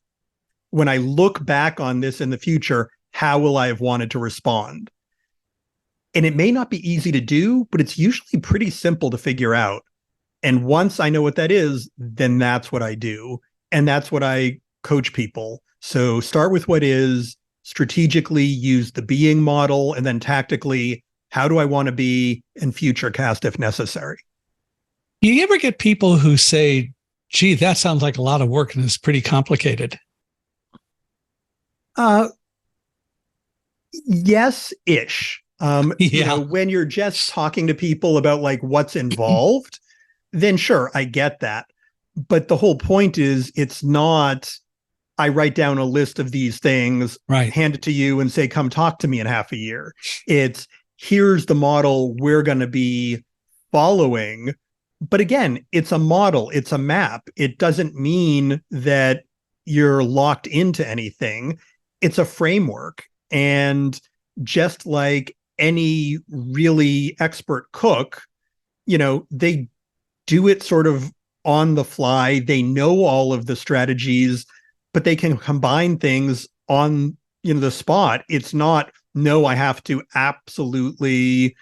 When I look back on this in the future, how will I have wanted to respond? And it may not be easy to do, but it's usually pretty simple to figure out. And once I know what that is, then that's what I do. And that's what I coach people. So start with what is, strategically use the being model, and then tactically, how do I want to be, and future cast if necessary. You ever get people who say, gee, that sounds like a lot of work and it's pretty complicated? Yes-ish. Yeah. When you're just talking to people about like what's involved, then sure, I get that. But the whole point is, it's not, I write down a list of these things, Right. hand it to you and say, come talk to me in half a year. It's, here's the model we're going to be following. But again, it's a model, it's a map. It doesn't mean that you're locked into anything. It's a framework. And just like any really expert cook, they do it sort of on the fly. They know all of the strategies, but they can combine things on, the spot. It's not, no, I have to absolutely,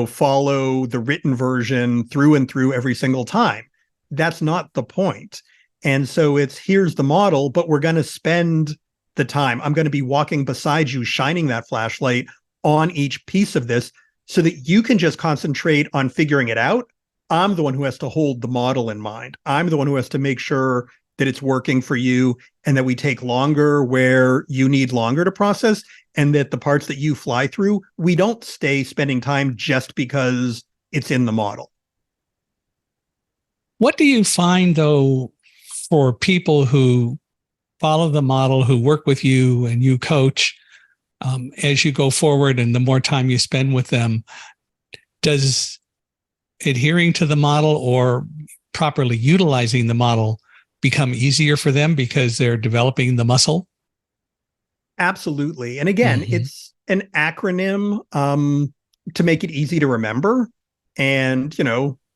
follow the written version through and through every single time. That's not the point. And so it's, here's the model, but we're going to spend the time. I'm going to be walking beside you, shining that flashlight on each piece of this so that you can just concentrate on figuring it out. I'm the one who has to hold the model in mind. I'm the one who has to make sure that it's working for you, and that we take longer where you need longer to process, and that the parts that you fly through, we don't stay spending time just because it's in the model. What do you find, though, for people who follow the model, who work with you and you coach, as you go forward and the more time you spend with them, does adhering to the model or properly utilizing the model become easier for them because they're developing the muscle? Absolutely. And again, it's an acronym to make it easy to remember. And,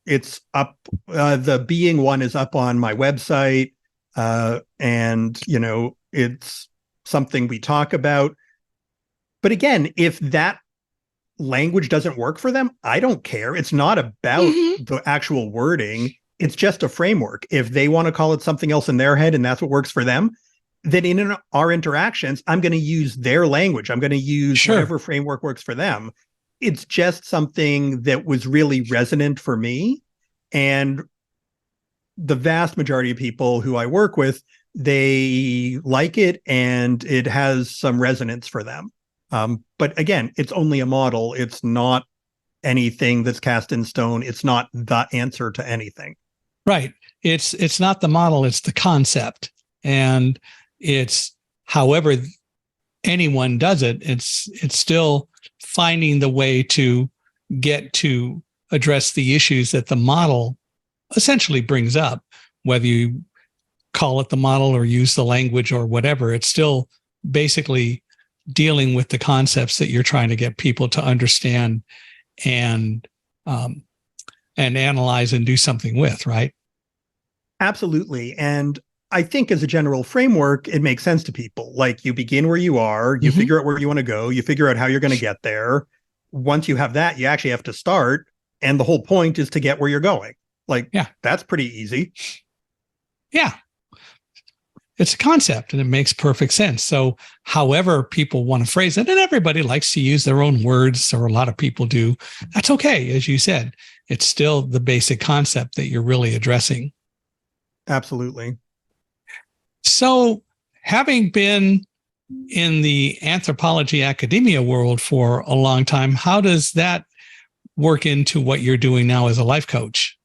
it's up, the being one is up on my website. And, it's something we talk about. But again, if that language doesn't work for them, I don't care. It's not about the actual wording. It's just a framework. If they want to call it something else in their head and that's what works for them, then in our interactions, I'm going to use their language. I'm going to use whatever framework works for them. It's just something that was really resonant for me. And the vast majority of people who I work with, they like it and it has some resonance for them. But again, it's only a model. It's not anything that's cast in stone. It's not the answer to anything. Right. It's not the model, it's the concept. And it's however anyone does it, it's still finding the way to get to address the issues that the model essentially brings up, whether you call it the model or use the language or whatever. It's still basically dealing with the concepts that you're trying to get people to understand and analyze and do something with, right? Absolutely. And I think as a general framework, it makes sense to people. Like, you begin where you are, you figure out where you want to go, you figure out how you're going to get there. Once you have that, you actually have to start. And the whole point is to get where you're going. Like, that's pretty easy. Yeah. It's a concept and it makes perfect sense. So however people want to phrase it, and everybody likes to use their own words, or a lot of people do, that's okay. As you said, it's still the basic concept that you're really addressing. Absolutely. So having been in the anthropology academia world for a long time, how does that work into what you're doing now as a life coach?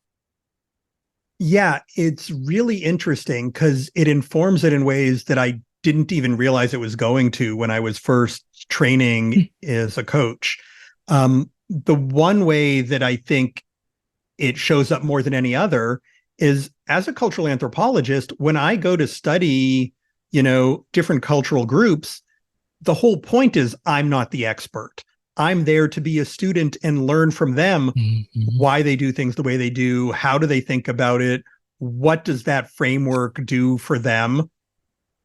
Yeah, it's really interesting because it informs it in ways that I didn't even realize it was going to when I was first training as a coach. The one way that I think it shows up more than any other is as a cultural anthropologist, when I go to study, different cultural groups, the whole point is I'm not the expert. I'm there to be a student and learn from them why they do things the way they do. How do they think about it? What does that framework do for them?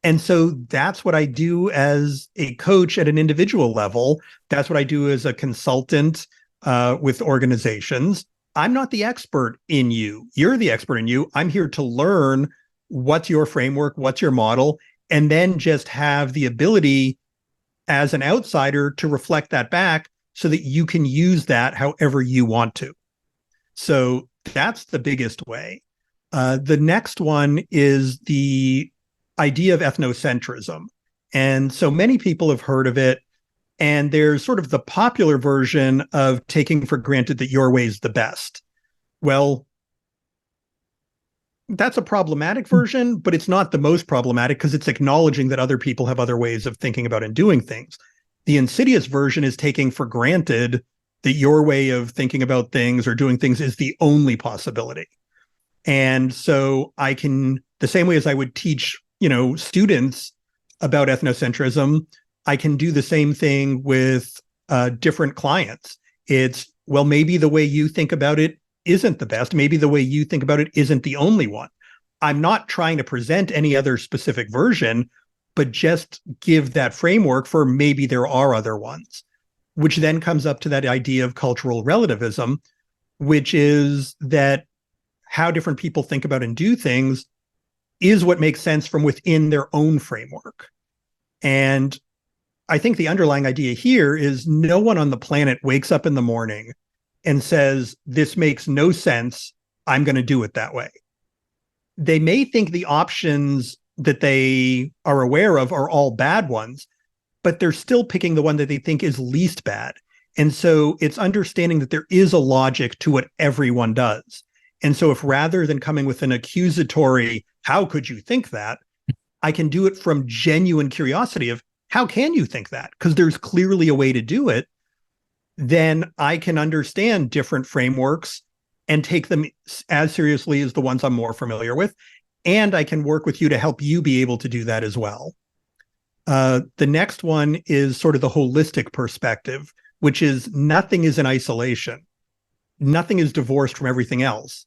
And so that's what I do as a coach at an individual level. That's what I do as a consultant with organizations. I'm not the expert in you. You're the expert in you. I'm here to learn what's your framework, what's your model, and then just have the ability as an outsider to reflect that back so that you can use that however you want to. So that's the biggest way. The next one is the idea of ethnocentrism. And so many people have heard of it. And there's sort of the popular version of taking for granted that your way is the best. Well, that's a problematic version, but it's not the most problematic because it's acknowledging that other people have other ways of thinking about and doing things. The insidious version is taking for granted that your way of thinking about things or doing things is the only possibility. And so I can, the same way as I would teach, students about ethnocentrism, I can do the same thing with different clients. It's, well, maybe the way you think about it isn't the best. Maybe the way you think about it isn't the only one. I'm not trying to present any other specific version, but just give that framework for maybe there are other ones, which then comes up to that idea of cultural relativism, which is that how different people think about and do things is what makes sense from within their own framework. And I think the underlying idea here is no one on the planet wakes up in the morning and says, this makes no sense, I'm going to do it that way. They may think the options that they are aware of are all bad ones, but they're still picking the one that they think is least bad. And so it's understanding that there is a logic to what everyone does. And so if rather than coming with an accusatory, how could you think that? I can do it from genuine curiosity of, how can you think that? Because there's clearly a way to do it. Then I can understand different frameworks and take them as seriously as the ones I'm more familiar with. And I can work with you to help you be able to do that as well. The next one is sort of the holistic perspective, which is nothing is in isolation. Nothing is divorced from everything else.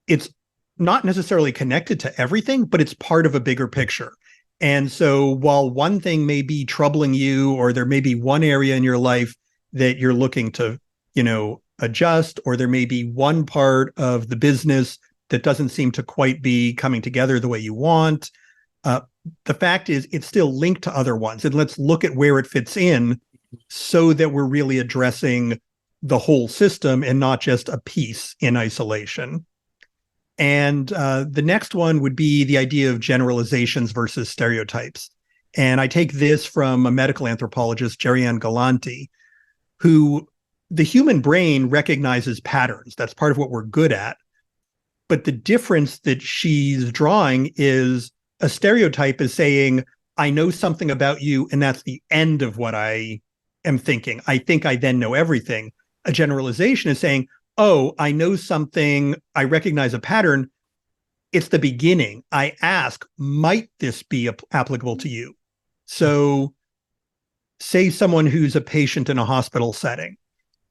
It's not necessarily connected to everything, but it's part of a bigger picture. And so while one thing may be troubling you, or there may be one area in your life that you're looking to, adjust, or there may be one part of the business that doesn't seem to quite be coming together the way you want. The fact is it's still linked to other ones. And let's look at where it fits in so that we're really addressing the whole system and not just a piece in isolation. And the next one would be the idea of generalizations versus stereotypes. And I take this from a medical anthropologist, Gerianne Galanti, who the human brain recognizes patterns. That's part of what we're good at. But the difference that she's drawing is a stereotype is saying, I know something about you, and that's the end of what I am thinking. I think I then know everything. A generalization is saying, oh, I know something, I recognize a pattern. It's the beginning. I ask, might this be applicable to you? So say someone who's a patient in a hospital setting,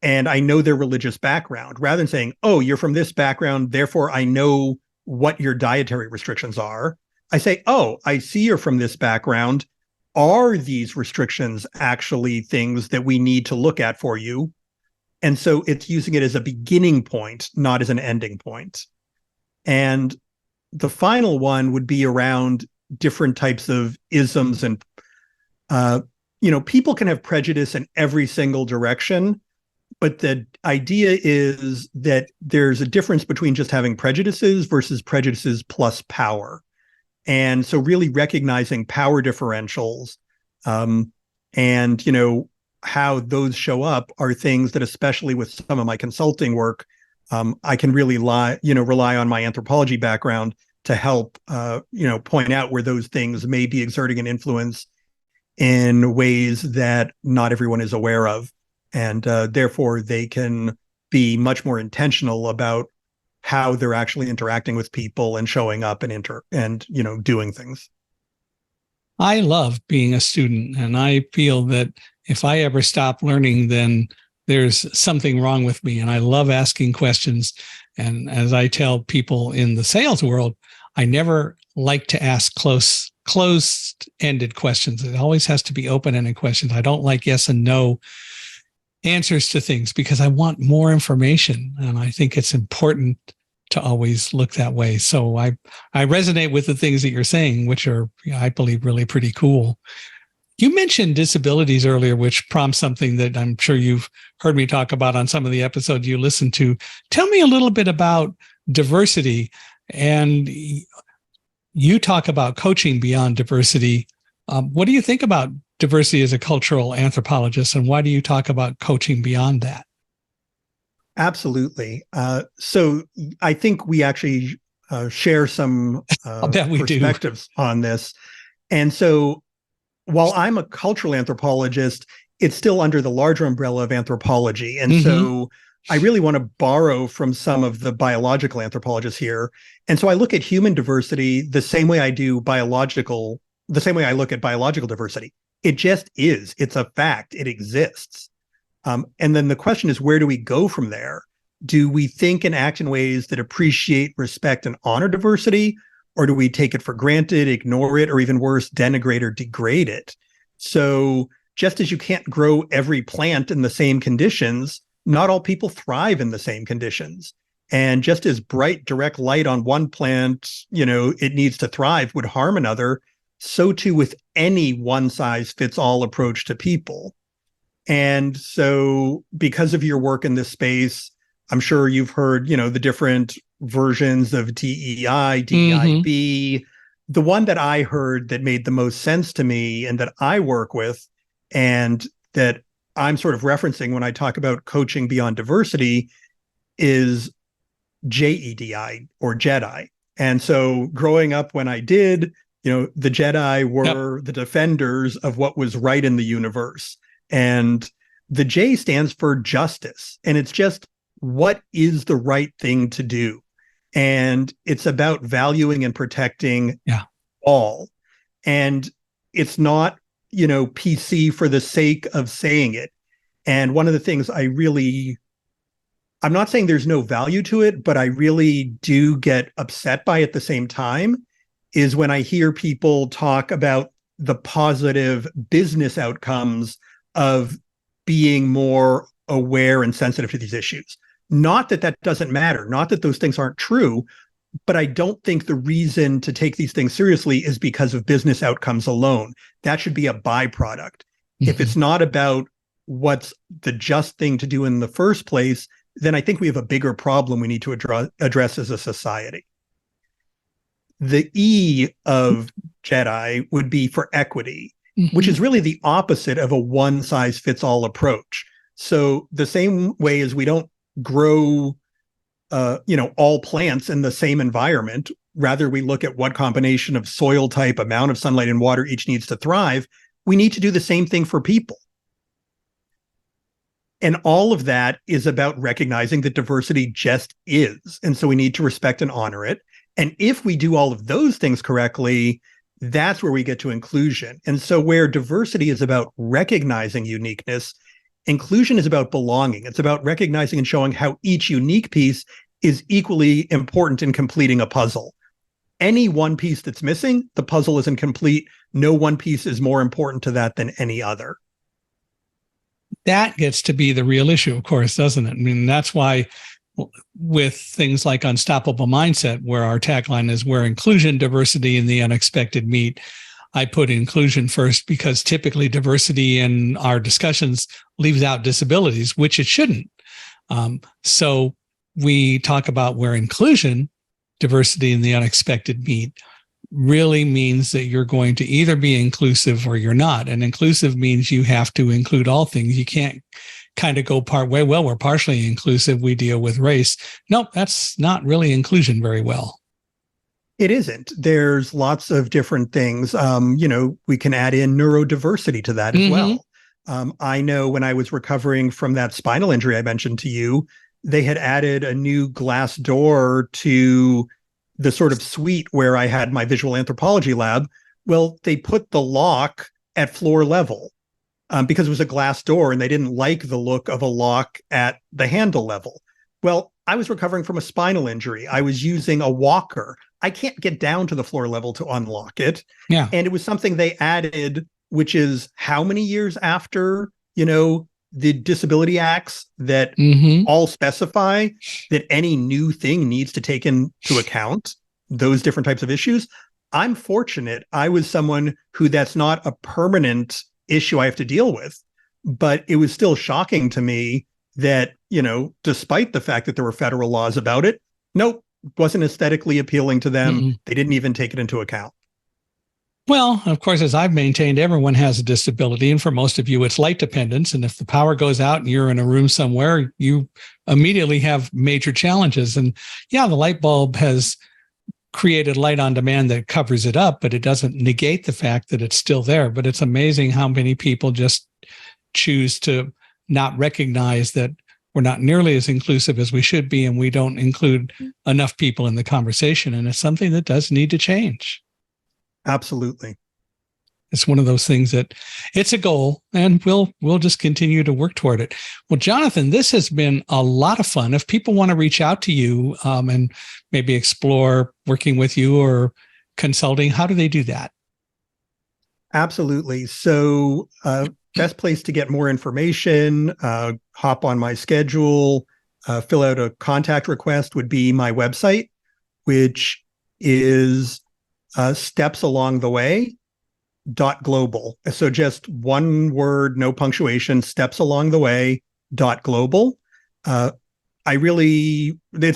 and I know their religious background, rather than saying, oh, you're from this background, therefore I know what your dietary restrictions are. I say, oh, I see you're from this background. Are these restrictions actually things that we need to look at for you? And so it's using it as a beginning point, not as an ending point. And the final one would be around different types of isms. And, people can have prejudice in every single direction. But the idea is that there's a difference between just having prejudices versus prejudices plus power. And so really recognizing power differentials and, how those show up are things that, especially with some of my consulting work, I can really rely on my anthropology background to help, point out where those things may be exerting an influence in ways that not everyone is aware of. And therefore, they can be much more intentional about how they're actually interacting with people and showing up and doing things. I love being a student, and I feel that if I ever stop learning, then there's something wrong with me. And I love asking questions. And as I tell people in the sales world, I never like to ask close closed-ended questions. It always has to be open-ended questions. I don't like yes and no answers to things because I want more information. And I think it's important to always look that way. So I resonate with the things that you're saying, which are, I believe, really pretty cool. You mentioned disabilities earlier, which prompts something that I'm sure you've heard me talk about on some of the episodes you listen to. Tell me a little bit about diversity. And you talk about coaching beyond diversity. What do you think about diversity as a cultural anthropologist, and why do you talk about coaching beyond that? Absolutely. So I think we actually share some perspectives on this. And so while I'm a cultural anthropologist, it's still under the larger umbrella of anthropology. And so I really want to borrow from some of the biological anthropologists here. And so I look at human diversity the same way I do the same way I look at biological diversity. It just is. It's a fact. It exists. And then the question is, where do we go from there? Do we think and act in ways that appreciate, respect, and honor diversity? Or do we take it for granted, ignore it, or even worse, denigrate or degrade it? So just as you can't grow every plant in the same conditions, not all people thrive in the same conditions. And just as bright, direct light on one plant, it needs to thrive, would harm another, so too with any one-size-fits-all approach to people. And so because of your work in this space, I'm sure you've heard, the different versions of DEI, DEIB. The one that I heard that made the most sense to me and that I work with and that I'm sort of referencing when I talk about coaching beyond diversity is JEDI or Jedi. And so growing up when I did, the Jedi were the defenders of what was right in the universe. And the J stands for justice. And it's just, what is the right thing to do? And it's about valuing and protecting all. And it's not, PC for the sake of saying it. And one of the things I'm not saying there's no value to it, but I really do get upset by at the same time is when I hear people talk about the positive business outcomes of being more aware and sensitive to these issues. Not that that doesn't matter, not that those things aren't true, but I don't think the reason to take these things seriously is because of business outcomes alone. That should be a byproduct. If it's not about what's the just thing to do in the first place, then I think we have a bigger problem we need to address as a society. The E of Jedi would be for equity, which is really the opposite of a one-size-fits-all approach. So the same way as we don't grow, all plants in the same environment, rather we look at what combination of soil type, amount of sunlight and water each needs to thrive, we need to do the same thing for people. And all of that is about recognizing that diversity just is. And so we need to respect and honor it. And if we do all of those things correctly, that's where we get to inclusion. And so where diversity is about recognizing uniqueness, inclusion is about belonging. It's about recognizing and showing how each unique piece is equally important in completing a puzzle. Any one piece that's missing, the puzzle isn't complete. No one piece is more important to that than any other. That gets to be the real issue, of course, doesn't it? I mean, that's why with things like Unstoppable Mindset, where our tagline is where inclusion, diversity, and the unexpected meet, I put inclusion first because typically diversity in our discussions leaves out disabilities, which it shouldn't. So we talk about where inclusion, diversity, and the unexpected meet really means that you're going to either be inclusive or you're not. And inclusive means you have to include all things. You can't kind of go part way. Well, we're partially inclusive. We deal with race. Nope, that's not really inclusion very well. It isn't. There's lots of different things. We can add in neurodiversity to that as well. I know when I was recovering from that spinal injury I mentioned to you, they had added a new glass door to the sort of suite where I had my visual anthropology lab. Well, they put the lock at floor level because it was a glass door and they didn't like the look of a lock at the handle level. Well, I was recovering from a spinal injury. I was using a walker. I can't get down to the floor level to unlock it. Yeah. And it was something they added, which is how many years after, the disability acts that all specify that any new thing needs to take into account those different types of issues. I'm fortunate. I was someone who that's not a permanent issue I have to deal with, but it was still shocking to me that, despite the fact that there were federal laws about it, nope, wasn't aesthetically appealing to them. They didn't even take it into account. Well, of course, as I've maintained, everyone has a disability. And for most of you, it's light dependence. And if the power goes out and you're in a room somewhere, you immediately have major challenges. And yeah, the light bulb has created light on demand that covers it up, but it doesn't negate the fact that it's still there. But it's amazing how many people just choose to not recognize that we're not nearly as inclusive as we should be, and we don't include enough people in the conversation. And it's something that does need to change. Absolutely. It's one of those things that it's a goal, and we'll just continue to work toward it. Well, Jonathan, this has been a lot of fun. If people want to reach out to you and maybe explore working with you or consulting, how do they do that? Absolutely. So best place to get more information, hop on my schedule, fill out a contact request would be my website, which is stepsalongtheway.global. So just one word, no punctuation, stepsalongtheway.global. It's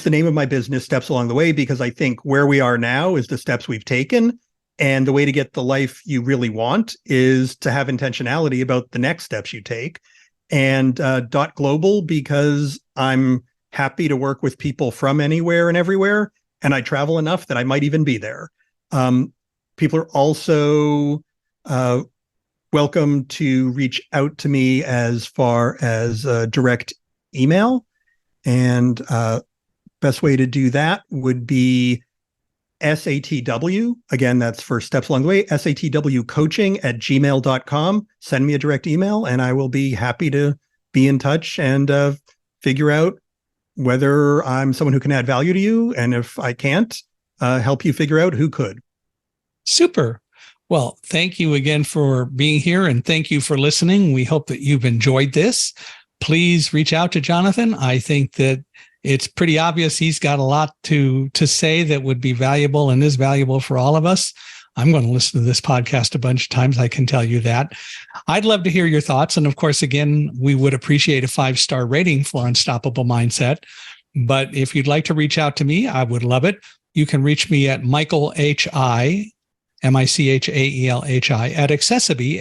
the name of my business, Steps Along the Way, because I think where we are now is the steps we've taken. And the way to get the life you really want is to have intentionality about the next steps you take. And .global, because I'm happy to work with people from anywhere and everywhere. And I travel enough that I might even be there. People are also welcome to reach out to me as far as direct email. And best way to do that would be SATW. Again, that's for Steps Along the Way, SATWcoaching@gmail.com. Send me a direct email and I will be happy to be in touch and figure out whether I'm someone who can add value to you. And if I can't, help you figure out who could. Super. Well, thank you again for being here, and thank you for listening. We hope that you've enjoyed this. Please reach out to Jonathan. I think that it's pretty obvious he's got a lot to say that would be valuable and is valuable for all of us. I'm going to listen to this podcast a bunch of times, I can tell you that. I'd love to hear your thoughts. And of course, again, we would appreciate a 5-star rating for Unstoppable Mindset. But if you'd like to reach out to me, I would love it. You can reach me at Michael H.I., Michaelhi at accessibe,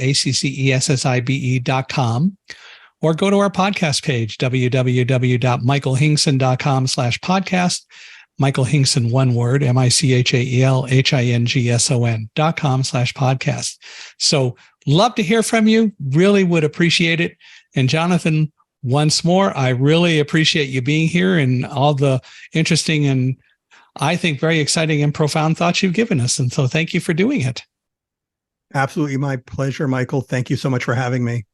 accessibe.com, or go to our podcast page, www.michaelhingson.com/podcast. Michael Hingson, one word, MichaelHingson.com/podcast. So love to hear from you. Really would appreciate it. And Jonathan, once more, I really appreciate you being here and all the interesting and I think very exciting and profound thoughts you've given us. And so thank you for doing it. Absolutely my pleasure, Michael. Thank you so much for having me.